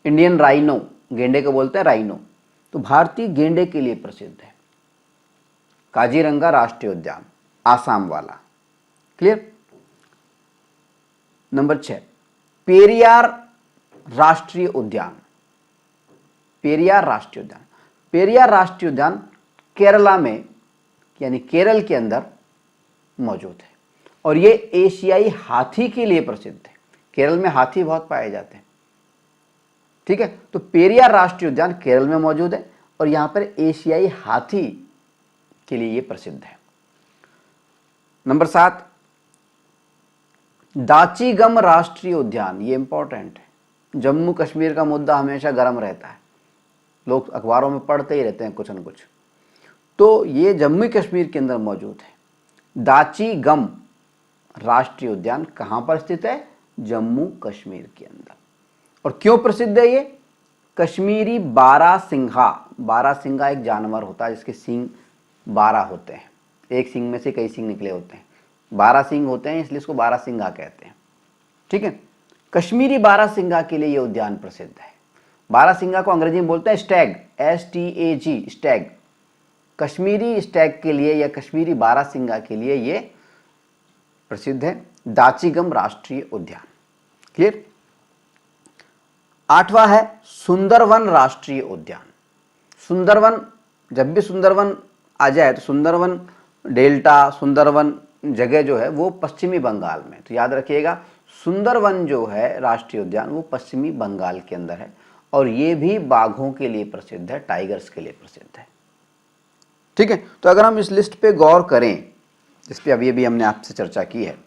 इंडियन राइनो, गेंडे को बोलते हैं राइनो, तो भारतीय गेंडे के लिए प्रसिद्ध है काजीरंगा राष्ट्रीय उद्यान, आसाम वाला। क्लियर। नंबर 6 पेरियार राष्ट्रीय उद्यान। पेरियार राष्ट्रीय उद्यान, पेरियार राष्ट्रीय उद्यान केरला में, यानी केरल के अंदर मौजूद है, और ये एशियाई हाथी के लिए प्रसिद्ध है। केरल में हाथी बहुत पाए जाते हैं। ठीक है। तो पेरियार राष्ट्रीय उद्यान केरल में मौजूद है, और यहां पर एशियाई हाथी के लिए ये प्रसिद्ध है। नंबर 7 दाचीगम राष्ट्रीय उद्यान। ये इंपॉर्टेंट है, जम्मू कश्मीर का मुद्दा हमेशा गर्म रहता है, लोग अखबारों में पढ़ते ही रहते हैं कुछ न कुछ। तो ये जम्मू कश्मीर के अंदर मौजूद है। दाचीगम राष्ट्रीय उद्यान कहां पर स्थित है? जम्मू कश्मीर के अंदर। और क्यों प्रसिद्ध है ये? कश्मीरी बारासिंघा। बारासिंघा एक जानवर होता है जिसके सींग 12 होते हैं, एक सींग में से कई सींग निकले होते हैं, 12 सींग होते हैं, इसलिए इसको बारासिंघा कहते हैं। ठीक है। कश्मीरी बारासिंघा के लिए यह उद्यान प्रसिद्ध है। बारासिंघा को अंग्रेजी में बोलते हैं Stag, STAG, Stag. Kashmiri Stag के लिए या कश्मीरी बारासिंघा के लिए ये प्रसिद्ध है दाचीगम राष्ट्रीय उद्यान। क्लियर। 8वां है सुंदरवन राष्ट्रीय उद्यान। सुंदरवन, जब भी सुंदरवन आ जाए तो सुंदरवन डेल्टा, सुंदरवन जगह जो है वो पश्चिमी बंगाल में, तो याद रखिएगा सुंदरवन जो है राष्ट्रीय उद्यान वो पश्चिमी बंगाल के अंदर है और ये भी बाघों के लिए प्रसिद्ध है, टाइगर्स के लिए प्रसिद्ध है। ठीक है, तो अगर हम इस लिस्ट पे गौर करें, जिस पे अभी हमने आपसे चर्चा की है,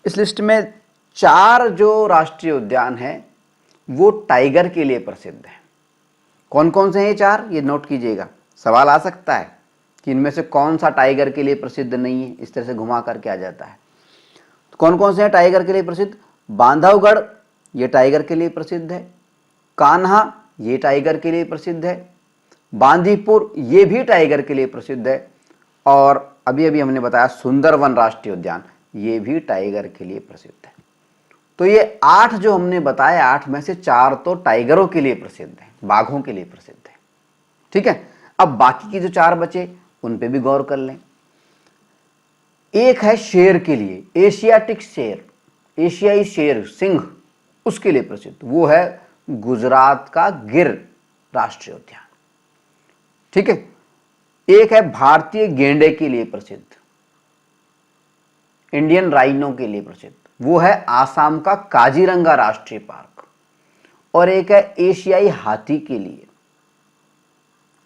इस लिस्ट में 4 जो राष्ट्रीय उद्यान हैं वो टाइगर के लिए प्रसिद्ध है। कौन कौन से हैं ये 4, ये नोट कीजिएगा। सवाल आ सकता है कि इनमें से कौन सा टाइगर के लिए प्रसिद्ध नहीं है, इस तरह से घुमा करके आ जाता है। तो कौन कौन से हैं टाइगर के लिए प्रसिद्ध? बांधवगढ़ ये टाइगर के लिए प्रसिद्ध है, कान्हा ये टाइगर के लिए प्रसिद्ध है, बांदीपुर ये भी टाइगर के लिए प्रसिद्ध है, और अभी हमने बताया सुंदरवन राष्ट्रीय उद्यान ये भी टाइगर के लिए प्रसिद्ध है। तो ये 8 जो हमने बताया, 8 में से 4 तो टाइगरों के लिए प्रसिद्ध है, बाघों के लिए प्रसिद्ध है। ठीक है, अब बाकी की जो 4 बचे उन पे भी गौर कर लें। एक है शेर के लिए, एशियाटिक शेर, एशियाई शेर, सिंह, उसके लिए प्रसिद्ध, वो है गुजरात का गिर राष्ट्रीय उद्यान। ठीक है, एक है भारतीय गेंडे के लिए प्रसिद्ध, इंडियन राइनो के लिए प्रसिद्ध, वो है आसाम का काजीरंगा राष्ट्रीय पार्क। और एक है एशियाई हाथी के लिए,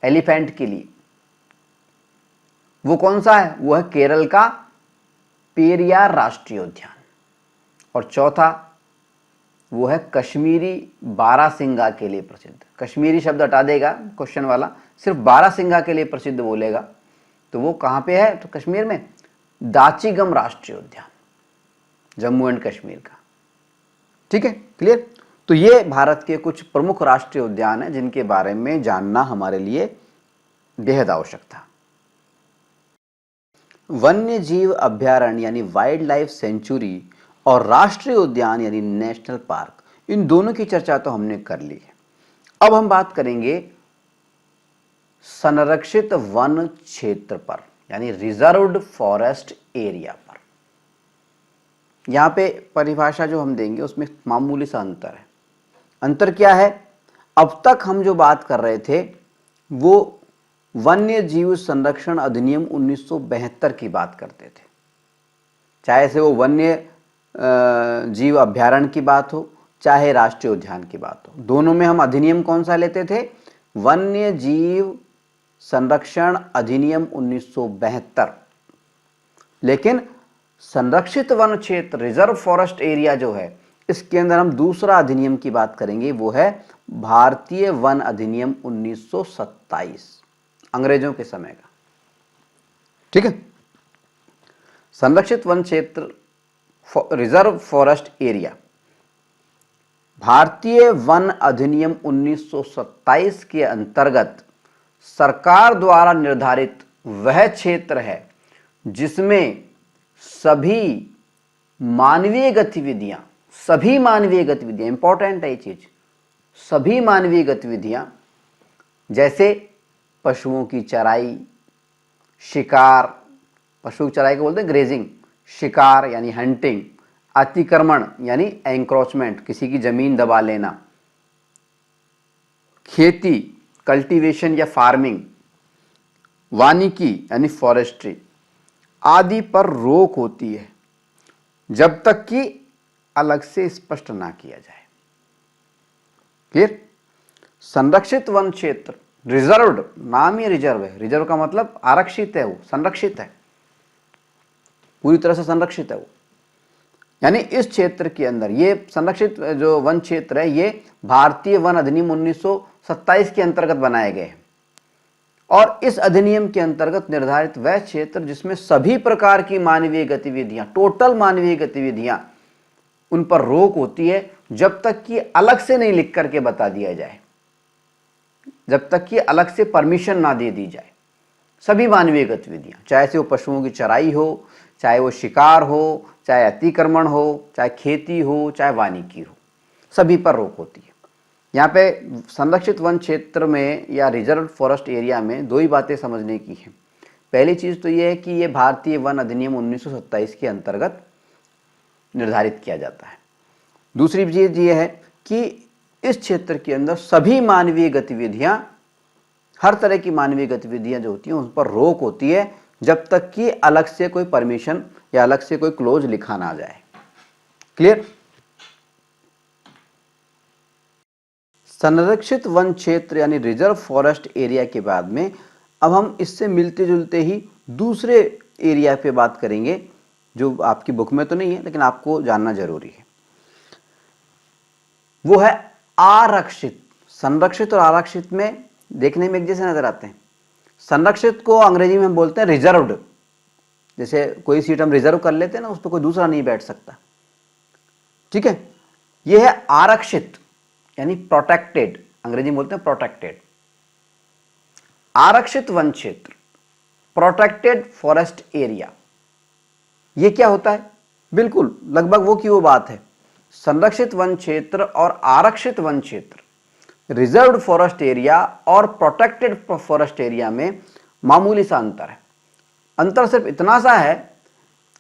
एलिफेंट के लिए, वो कौन सा है? वो है केरल का पेरियार राष्ट्रीय उद्यान। और चौथा वो है कश्मीरी बारासिंगा के लिए प्रसिद्ध। कश्मीरी शब्द हटा देगा क्वेश्चन वाला, सिर्फ बारासिंगा के लिए प्रसिद्ध बोलेगा। तो वो कहाँ पे है? तो कश्मीर में दाचीगम राष्ट्रीय उद्यान, जम्मू एंड कश्मीर का। ठीक है, क्लियर? तो ये भारत के कुछ प्रमुख राष्ट्रीय उद्यान हैं जिनके बारे में जानना हमारे लिए बेहद आवश्यक था। वन्य जीव अभ्यारण्य यानी वाइल्ड लाइफ सेंचुरी और राष्ट्रीय उद्यान यानी नेशनल पार्क, इन दोनों की चर्चा तो हमने कर ली है। अब हम बात करेंगे संरक्षित वन क्षेत्र पर यानी रिजर्व्ड फॉरेस्ट एरिया पर। यहां पे परिभाषा जो हम देंगे उसमें मामूली सा अंतर है। अंतर क्या है? अब तक हम जो बात कर रहे थे वो वन्य जीव संरक्षण अधिनियम 1972 की बात करते थे, चाहे से वो वन्य जीव अभ्यारण्य की बात हो चाहे राष्ट्रीय उद्यान की बात हो। दोनों में हम अधिनियम कौन सा लेते थे? वन्य जीव संरक्षण अधिनियम 1972। लेकिन संरक्षित वन क्षेत्र रिजर्व फॉरेस्ट एरिया जो है, इसके अंदर हम दूसरा अधिनियम की बात करेंगे, वो है भारतीय वन अधिनियम 1927, अंग्रेजों के समय का। ठीक है, संरक्षित वन क्षेत्र रिजर्व फॉरेस्ट एरिया भारतीय वन अधिनियम 1927 के अंतर्गत सरकार द्वारा निर्धारित वह क्षेत्र है जिसमें सभी मानवीय गतिविधियां, इंपॉर्टेंट है ये चीज, सभी मानवीय गतिविधियां जैसे पशुओं की चराई, शिकार, पशु की चराई को बोलते हैं ग्रेजिंग, शिकार यानी हंटिंग, अतिक्रमण यानी एंक्रोचमेंट, किसी की जमीन दबा लेना, खेती कल्टीवेशन या फार्मिंग, वानिकी यानी फॉरेस्ट्री आदि पर रोक होती है जब तक कि अलग से स्पष्ट ना किया जाए। क्लियर? संरक्षित वन क्षेत्र रिजर्व्ड, नाम ही रिजर्व है, रिजर्व का मतलब आरक्षित है, वो संरक्षित है, पूरी तरह से संरक्षित है वो। यानी इस क्षेत्र के अंदर ये संरक्षित जो वन क्षेत्र है ये भारतीय वन अधिनियम 1927 के अंतर्गत बनाए गए हैं और इस अधिनियम के अंतर्गत निर्धारित वह क्षेत्र जिसमें सभी प्रकार की मानवीय गतिविधियां, टोटल मानवीय गतिविधियां, उन पर रोक होती है जब तक कि अलग से नहीं लिख करके बता दिया जाए, जब तक कि अलग से परमिशन ना दे दी जाए। सभी मानवीय गतिविधियां, चाहे से वो पशुओं की चराई हो, चाहे वो शिकार हो, चाहे अतिक्रमण हो, चाहे खेती हो, चाहे वानिकी हो, सभी पर रोक होती है। यहाँ पे संरक्षित वन क्षेत्र में या रिजर्व फॉरेस्ट एरिया में दो ही बातें समझने की है। पहली चीज़ तो ये है कि ये भारतीय वन अधिनियम 1927 के अंतर्गत निर्धारित किया जाता है। दूसरी चीज़ ये है कि इस क्षेत्र के अंदर सभी मानवीय गतिविधियां, हर तरह की मानवीय गतिविधियां जो होती हैं उन पर रोक होती है जब तक कि अलग से कोई परमिशन या अलग से कोई क्लोज लिखा ना जाए। क्लियर? संरक्षित वन क्षेत्र यानी रिजर्व फॉरेस्ट एरिया के बाद में अब हम इससे मिलते जुलते ही दूसरे एरिया पे बात करेंगे जो आपकी बुक में तो नहीं है लेकिन आपको जानना जरूरी है। वो है आरक्षित। संरक्षित और आरक्षित में देखने में एक जैसे नजर आते हैं। संरक्षित को अंग्रेजी में हम बोलते हैं रिजर्व्ड। जैसे कोई सीट हम रिजर्व कर लेते हैं ना, उस पर कोई दूसरा नहीं बैठ सकता। ठीक है? यह है आरक्षित यानी प्रोटेक्टेड, अंग्रेजी में बोलते हैं प्रोटेक्टेड। आरक्षित वन क्षेत्र, प्रोटेक्टेड फॉरेस्ट एरिया, यह क्या होता है? बिल्कुल लगभग वो की वो बात है। संरक्षित वन क्षेत्र और आरक्षित वन क्षेत्र, रिजर्व्ड फॉरेस्ट एरिया और प्रोटेक्टेड फॉरेस्ट एरिया में मामूली सा अंतर है। अंतर सिर्फ इतना सा है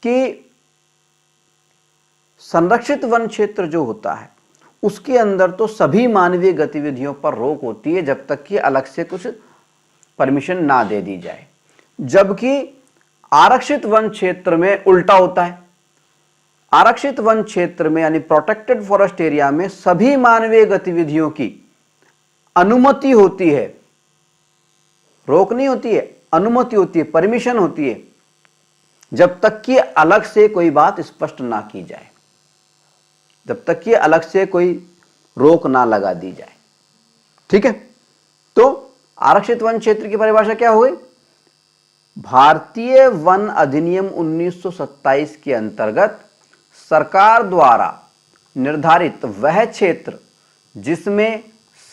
कि संरक्षित वन क्षेत्र जो होता है उसके अंदर तो सभी मानवीय गतिविधियों पर रोक होती है जब तक कि अलग से कुछ परमिशन ना दे दी जाए, जबकि आरक्षित वन क्षेत्र में उल्टा होता है। आरक्षित वन क्षेत्र में यानी प्रोटेक्टेड फॉरेस्ट एरिया में सभी मानवीय गतिविधियों की अनुमति होती है, रोक नहीं होती है, अनुमति होती है, परमिशन होती है, जब तक कि अलग से कोई बात स्पष्ट ना की जाए, जब तक कि अलग से कोई रोक ना लगा दी जाए। ठीक है? तो आरक्षित वन क्षेत्र की परिभाषा क्या हुई? भारतीय वन अधिनियम 1927 के अंतर्गत सरकार द्वारा निर्धारित वह क्षेत्र जिसमें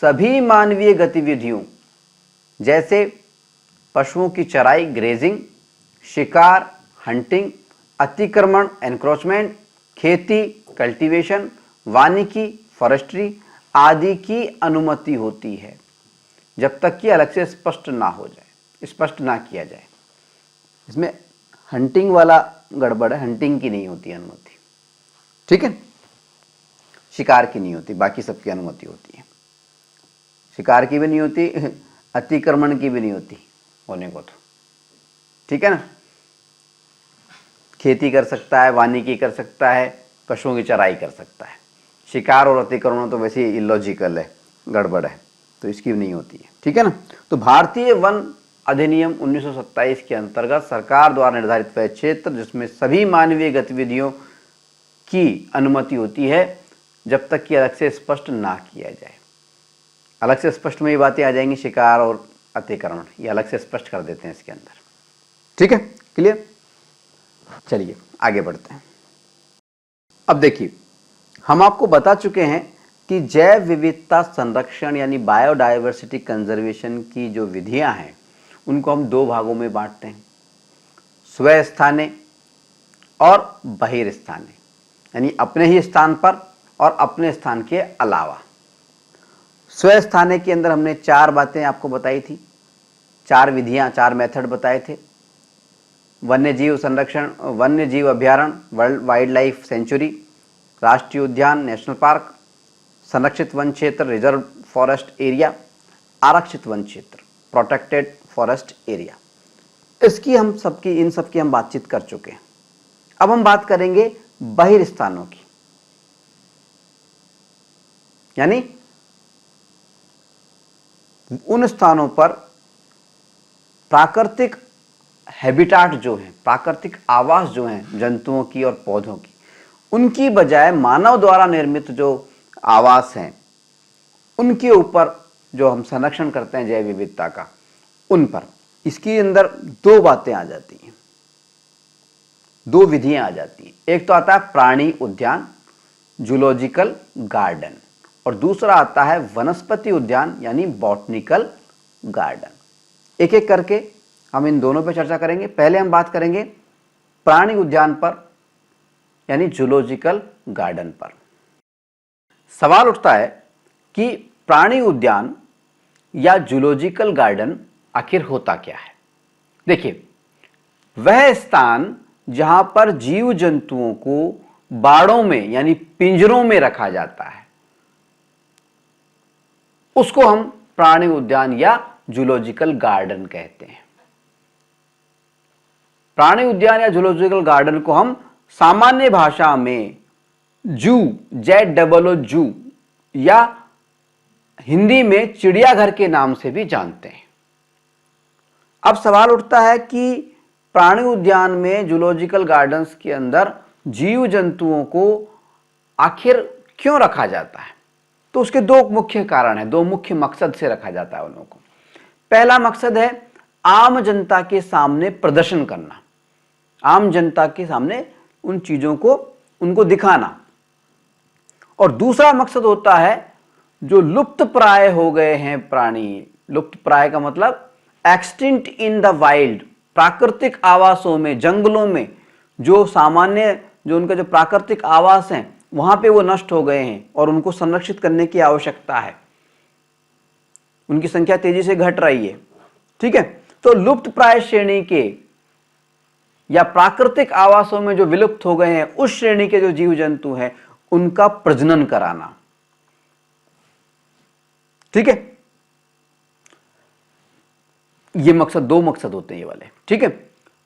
सभी मानवीय गतिविधियों जैसे पशुओं की चराई ग्रेजिंग, शिकार हंटिंग, अतिक्रमण एनक्रोचमेंट, खेती कल्टीवेशन, वानिकी फॉरेस्ट्री आदि की अनुमति होती है, जब तक कि अलग से स्पष्ट ना हो जाए, स्पष्ट ना किया जाए। इसमें हंटिंग वाला गड़बड़ है, हंटिंग की नहीं होती अनुमति। ठीक है? शिकार की नहीं होती, बाकी सबकी अनुमति होती है। शिकार की भी नहीं होती, अतिक्रमण की भी नहीं होती होने को तो। ठीक है ना? खेती कर सकता है, वानिकी कर सकता है, पशुओं की चराई कर सकता है। शिकार और अतिक्रमण तो वैसे ही इलॉजिकल है, गड़बड़ है, तो इसकी नहीं होती है। ठीक है ना? तो भारतीय वन अधिनियम 1927 के अंतर्गत सरकार द्वारा निर्धारित वह क्षेत्र जिसमें सभी मानवीय गतिविधियों की अनुमति होती है जब तक कि अलग से स्पष्ट ना किया जाए। अलग से स्पष्ट में ये बातें आ जाएंगी, शिकार और अतिक्रमण, ये अलग से स्पष्ट कर देते हैं इसके अंदर। ठीक है? क्लियर? चलिए आगे बढ़ते हैं। अब देखिए, हम आपको बता चुके हैं कि जैव विविधता संरक्षण यानी बायोडायवर्सिटी कंजर्वेशन की जो विधियां हैं उनको हम दो भागों में बांटते हैं, स्वस्थाने और बहिर्स्थाने, यानी अपने ही स्थान पर और अपने स्थान के अलावा। स्वस्थाने के अंदर हमने चार बातें आपको बताई थी, चार विधियां, चार मेथड बताए थे। वन्य जीव संरक्षण, वन्य जीव अभ्यारण्य, वर्ल्ड वाइल्ड लाइफ सेंचुरी, राष्ट्रीय उद्यान नेशनल पार्क, संरक्षित वन क्षेत्र रिजर्व फॉरेस्ट एरिया, आरक्षित वन क्षेत्र प्रोटेक्टेड फॉरेस्ट एरिया। इसकी हम सबकी, इन सबकी हम बातचीत कर चुके हैं। अब हम बात करेंगे बहिर्स्थानों की, यानी उन स्थानों पर प्राकृतिक हैबिटाट जो है, प्राकृतिक आवास जो हैं जंतुओं की और पौधों की, उनकी बजाय मानव द्वारा निर्मित जो आवास हैं उनके ऊपर जो हम संरक्षण करते हैं जैव विविधता का, उन पर इसके अंदर दो बातें आ जाती हैं, दो विधियां आ जाती हैं। एक तो आता है प्राणी उद्यान जूलॉजिकल गार्डन, और दूसरा आता है वनस्पति उद्यान यानी बॉटनिकल गार्डन। एक एक करके हम इन दोनों पर चर्चा करेंगे। पहले हम बात करेंगे प्राणी उद्यान पर यानी जूलॉजिकल गार्डन पर। सवाल उठता है कि प्राणी उद्यान या जूलॉजिकल गार्डन आखिर होता क्या है। देखिए, वह स्थान जहां पर जीव जंतुओं को बाड़ों में यानी पिंजरों में रखा जाता है, उसको हम प्राणी उद्यान या जूलॉजिकल गार्डन कहते हैं। प्राणी उद्यान या जूलॉजिकल गार्डन को हम सामान्य भाषा में जू, ZOO जू, या हिंदी में चिड़ियाघर के नाम से भी जानते हैं। अब सवाल उठता है कि प्राणी उद्यान में, जूलॉजिकल गार्डन्स के अंदर जीव जंतुओं को आखिर क्यों रखा जाता है? तो उसके दो मुख्य कारण हैं, दो मुख्य मकसद से रखा जाता है उन को। पहला मकसद है आम जनता के सामने प्रदर्शन करना, आम जनता के सामने उन चीजों को उनको दिखाना। और दूसरा मकसद होता है जो लुप्त प्राय हो गए हैं प्राणी, लुप्त प्राय का मतलब एक्सटिंक्ट इन द वाइल्ड, प्राकृतिक आवासों में, जंगलों में जो सामान्य, जो उनका जो प्राकृतिक आवास हैं वहां पे वो नष्ट हो गए हैं और उनको संरक्षित करने की आवश्यकता है। उनकी संख्या तेजी से घट रही है। ठीक है, तो लुप्त प्राय श्रेणी के या प्राकृतिक आवासों में जो विलुप्त हो गए हैं उस श्रेणी के जो जीव जंतु हैं उनका प्रजनन कराना। ठीक है, ये मकसद, दो मकसद होते हैं ये वाले। ठीक है,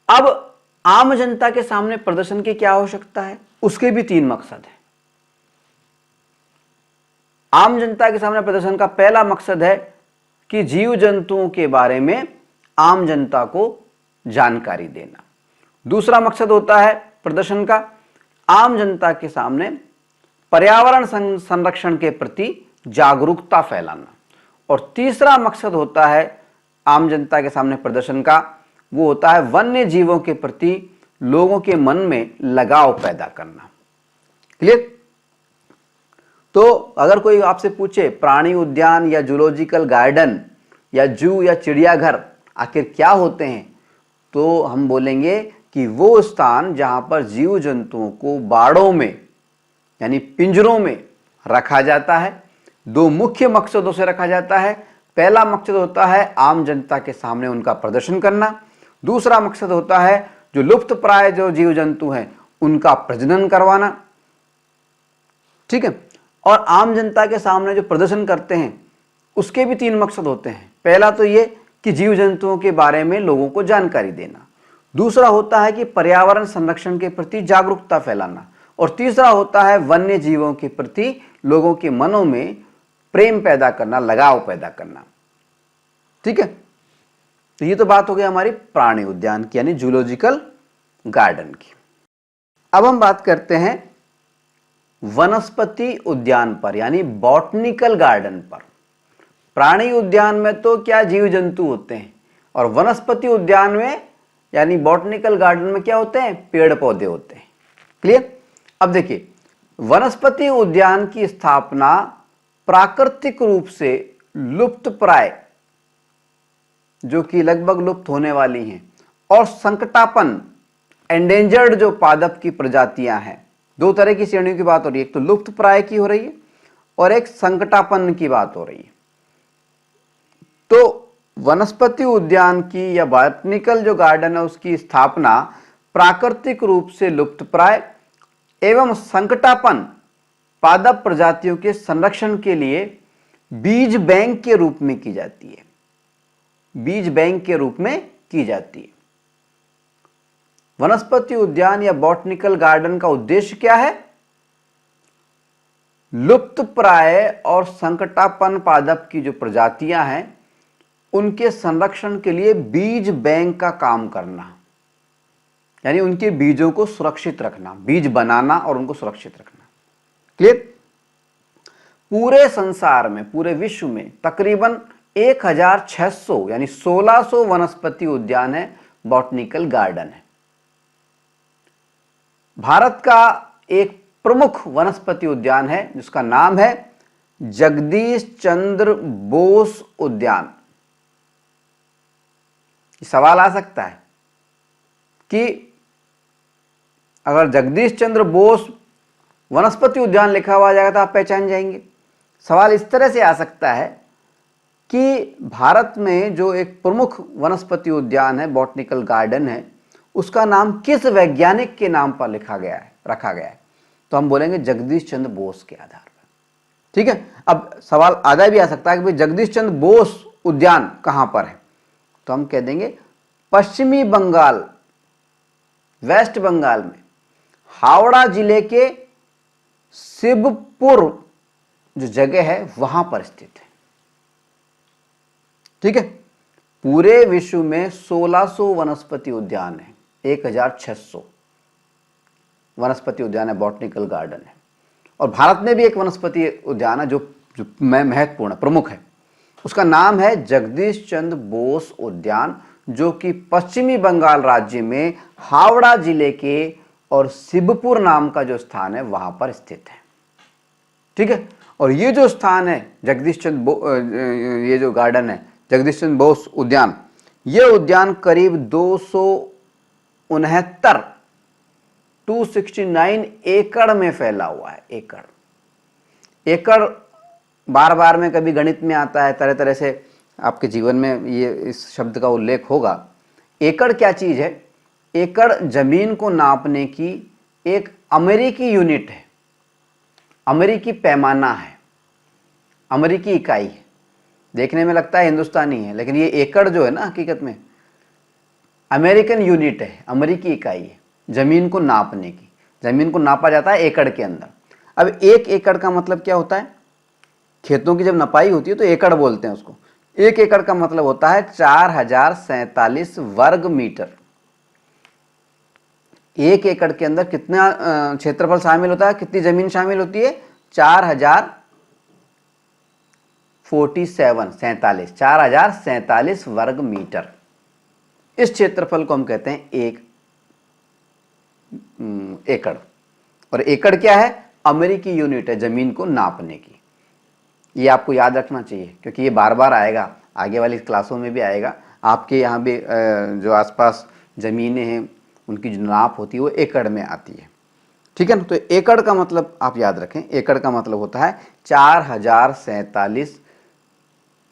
अब आम जनता के सामने प्रदर्शन की क्या आवश्यकता है? उसके भी तीन मकसद है। आम जनता के सामने प्रदर्शन का पहला मकसद है कि जीव जंतुओं के बारे में आम जनता को जानकारी देना। दूसरा मकसद होता है प्रदर्शन का आम जनता के सामने पर्यावरण संरक्षण के प्रति जागरूकता फैलाना। और तीसरा मकसद होता है आम जनता के सामने प्रदर्शन का, वो होता है वन्य जीवों के प्रति लोगों के मन में लगाव पैदा करना। क्लियर? तो अगर कोई आपसे पूछे प्राणी उद्यान या जूलॉजिकल गार्डन या जू या चिड़ियाघर आखिर क्या होते हैं, तो हम बोलेंगे कि वो स्थान जहां पर जीव जंतुओं को बाड़ों में यानी पिंजरों में रखा जाता है। दो मुख्य मकसदों से रखा जाता है। पहला मकसद होता है आम जनता के सामने उनका प्रदर्शन करना। दूसरा मकसद होता है जो लुप्त प्राय जो जीव जंतु हैं उनका प्रजनन करवाना। ठीक है, और आम जनता के सामने जो प्रदर्शन करते हैं उसके भी तीन मकसद होते हैं। पहला तो ये कि जीव जंतुओं के बारे में लोगों को जानकारी देना। दूसरा होता है कि पर्यावरण संरक्षण के प्रति जागरूकता फैलाना। और तीसरा होता है वन्य जीवों के प्रति लोगों के मनों में प्रेम पैदा करना, लगाव पैदा करना। ठीक है, तो ये तो बात हो गई हमारी प्राणी उद्यान की यानी जूलॉजिकल गार्डन की। अब हम बात करते हैं वनस्पति उद्यान पर यानी बॉटनिकल गार्डन पर। प्राणी उद्यान में तो क्या जीव जंतु होते हैं और वनस्पति उद्यान में यानी बॉटनिकल गार्डन में क्या होते हैं? पेड़ पौधे होते हैं। क्लियर? अब देखिए, वनस्पति उद्यान की स्थापना प्राकृतिक रूप से लुप्त प्राय जो कि लगभग लुप्त होने वाली हैं और संकटापन्न एंडेंजर्ड जो पादप की प्रजातियां हैं, दो तरह की श्रेणियों की बात हो रही है। एक तो लुप्त प्राय की हो रही है और एक संकटापन्न की बात हो रही है। तो वनस्पति उद्यान की या बॉटनिकल जो गार्डन है उसकी स्थापना प्राकृतिक रूप से लुप्त प्राय एवं संकटापन्न पादप प्रजातियों के संरक्षण के लिए बीज बैंक के रूप में की जाती है। बीज बैंक के रूप में की जाती है। वनस्पति उद्यान या बॉटनिकल गार्डन का उद्देश्य क्या है? लुप्त प्राय और संकटापन्न पादप की जो प्रजातियां हैं उनके संरक्षण के लिए बीज बैंक का काम करना, यानी उनके बीजों को सुरक्षित रखना, बीज बनाना और उनको सुरक्षित रखना। क्लियर? पूरे संसार में, पूरे विश्व में तकरीबन 1600 यानी 1600 वनस्पति उद्यान है, बॉटनिकल गार्डन है। भारत का एक प्रमुख वनस्पति उद्यान है जिसका नाम है जगदीश चंद्र बोस उद्यान। सवाल आ सकता है कि अगर जगदीश चंद्र बोस वनस्पति उद्यान लिखा हुआ जाएगा तो आप पहचान जाएंगे। सवाल इस तरह से आ सकता है कि भारत में जो एक प्रमुख वनस्पति उद्यान है, बॉटनिकल गार्डन है, उसका नाम किस वैज्ञानिक के नाम पर लिखा गया है, रखा गया है? तो हम बोलेंगे जगदीश चंद्र बोस के आधार पर। ठीक है। अब सवाल आधा भी आ सकता है कि भाई जगदीश चंद्र बोस उद्यान कहां पर है, तो हम कह देंगे पश्चिमी बंगाल, वेस्ट बंगाल में हावड़ा जिले के शिवपुर जो जगह है वहां पर स्थित है। ठीक है। पूरे विश्व में 1600 वनस्पति उद्यान है, 1600 वनस्पति उद्यान है, बॉटनिकल गार्डन है। और भारत में भी एक वनस्पति उद्यान है जो महत्वपूर्ण है, प्रमुख है। उसका नाम है जगदीश चंद्र बोस उद्यान, जो कि पश्चिमी बंगाल राज्य में हावड़ा जिले के और शिवपुर नाम का जो स्थान है वहां पर स्थित है। ठीक है। और ये जो स्थान है जगदीश चंद्र ये जो गार्डन है जगदीश चंद्र बोस उद्यान, ये उद्यान करीब 269 एकड़ में फैला हुआ है। एकड़ बार बार में कभी गणित में आता है, तरह तरह से आपके जीवन में ये इस शब्द का उल्लेख होगा। एकड़ क्या चीज है? एकड़ जमीन को नापने की एक अमेरिकी यूनिट है, अमेरिकी पैमाना है, अमेरिकी इकाई है। देखने में लगता है हिंदुस्तानी है, लेकिन ये एकड़ जो है ना हकीकत में अमेरिकन यूनिट है, अमेरिकी इकाई है जमीन को नापने की। जमीन को नापा जाता है एकड़ के अंदर। अब 1 एकड़ का मतलब क्या होता है? खेतों की जब नपाई होती है तो एकड़ बोलते हैं उसको। 1 एकड़ का मतलब होता है 4047 वर्ग मीटर। 1 एकड़ के अंदर कितना क्षेत्रफल शामिल होता है, कितनी जमीन शामिल होती है? 4047 वर्ग मीटर। इस क्षेत्रफल को हम कहते हैं 1 एकड़। और एकड़ क्या है? अमेरिकी यूनिट है जमीन को नापने की। ये आपको याद रखना चाहिए क्योंकि ये बार बार आएगा, आगे वाली क्लासों में भी आएगा। आपके यहाँ भी जो आसपास ज़मीनें हैं उनकी जो नाप होती है वो एकड़ में आती है। ठीक है ना। तो एकड़ का मतलब आप याद रखें, एकड़ का मतलब होता है 4047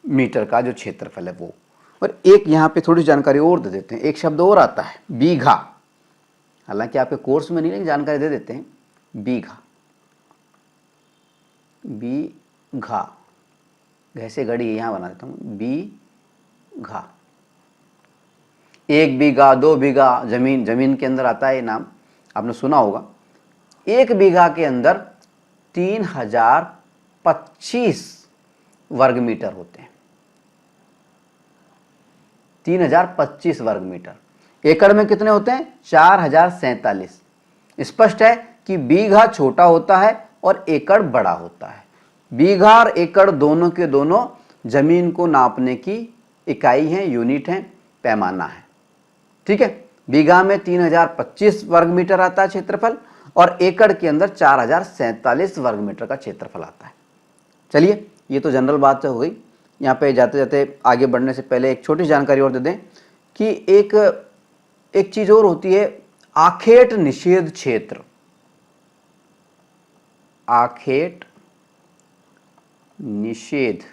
मीटर का जो क्षेत्रफल है वो। और एक यहाँ पे थोड़ी जानकारी और दे देते हैं, एक शब्द और आता है बीघा। हालांकि आपके कोर्स में नहीं, लेकिन जानकारी दे देते हैं। बीघा, बीघा, घैसे घड़ी यहाँ बना देता हूँ। बीघा, 1 बीघा, 2 बीघा जमीन के अंदर आता है ये नाम, आपने सुना होगा। 1 बीघा के अंदर 3025 वर्ग मीटर होते हैं। 3025 वर्ग मीटर। एकड़ में कितने होते हैं? 4047। स्पष्ट है कि बीघा छोटा होता है और एकड़ बड़ा होता है। बीघा और एकड़ दोनों के दोनों जमीन को नापने की इकाई हैं, यूनिट हैं, पैमाना है। ठीक है। बीघा में 3025 वर्ग मीटर आता है क्षेत्रफल और एकड़ के अंदर 4047 वर्ग मीटर का क्षेत्रफल आता है। चलिए, ये तो जनरल बात हो गई। यहाँ पे जाते जाते आगे बढ़ने से पहले एक छोटी जानकारी और दे दें कि एक चीज और होती है, आखेट निषेध क्षेत्र। आखेट निषेध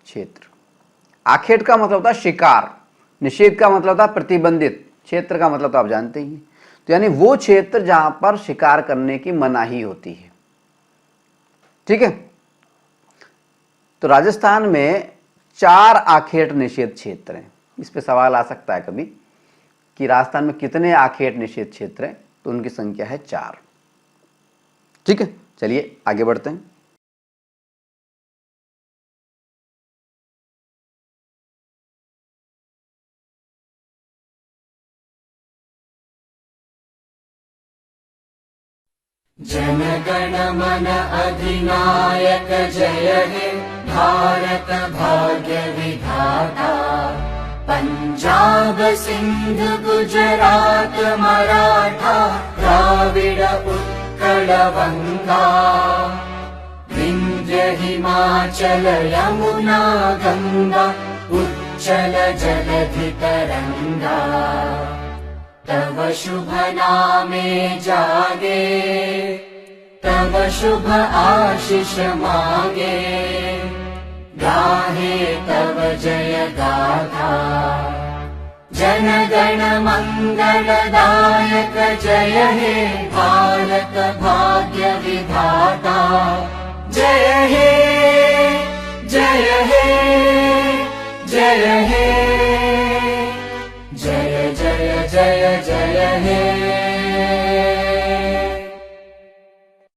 क्षेत्र। आखेट का मतलब होता है शिकार, निषेध का मतलब होता है प्रतिबंधित, क्षेत्र का मतलब तो आप जानते ही हैं। तो यानी वो क्षेत्र जहां पर शिकार करने की मनाही होती है। ठीक है। तो राजस्थान में 4 आखेट निषेध क्षेत्र हैं। इस पे सवाल आ सकता है कभी कि राजस्थान में कितने आखेट निषेध क्षेत्र हैं, तो उनकी संख्या है 4। ठीक है। चलिए आगे बढ़ते हैं। जनगण मन अधिनायक जय हे भारत भाग्य विधाता। पंजाब सिंध गुजरात मराठा द्राविड उत्कल बंगा। विंध्य हिमाचल यमुना गंगा उच्चल जलधि तरंगा। तव शुभ नामे जागे तव शुभ आशीष मांगे। गाहे तव जय गाथा जनगण मंगलदायक जय हे भारत भाग्य विधाता जय हे जय हे जय हे जय जय जय जय हे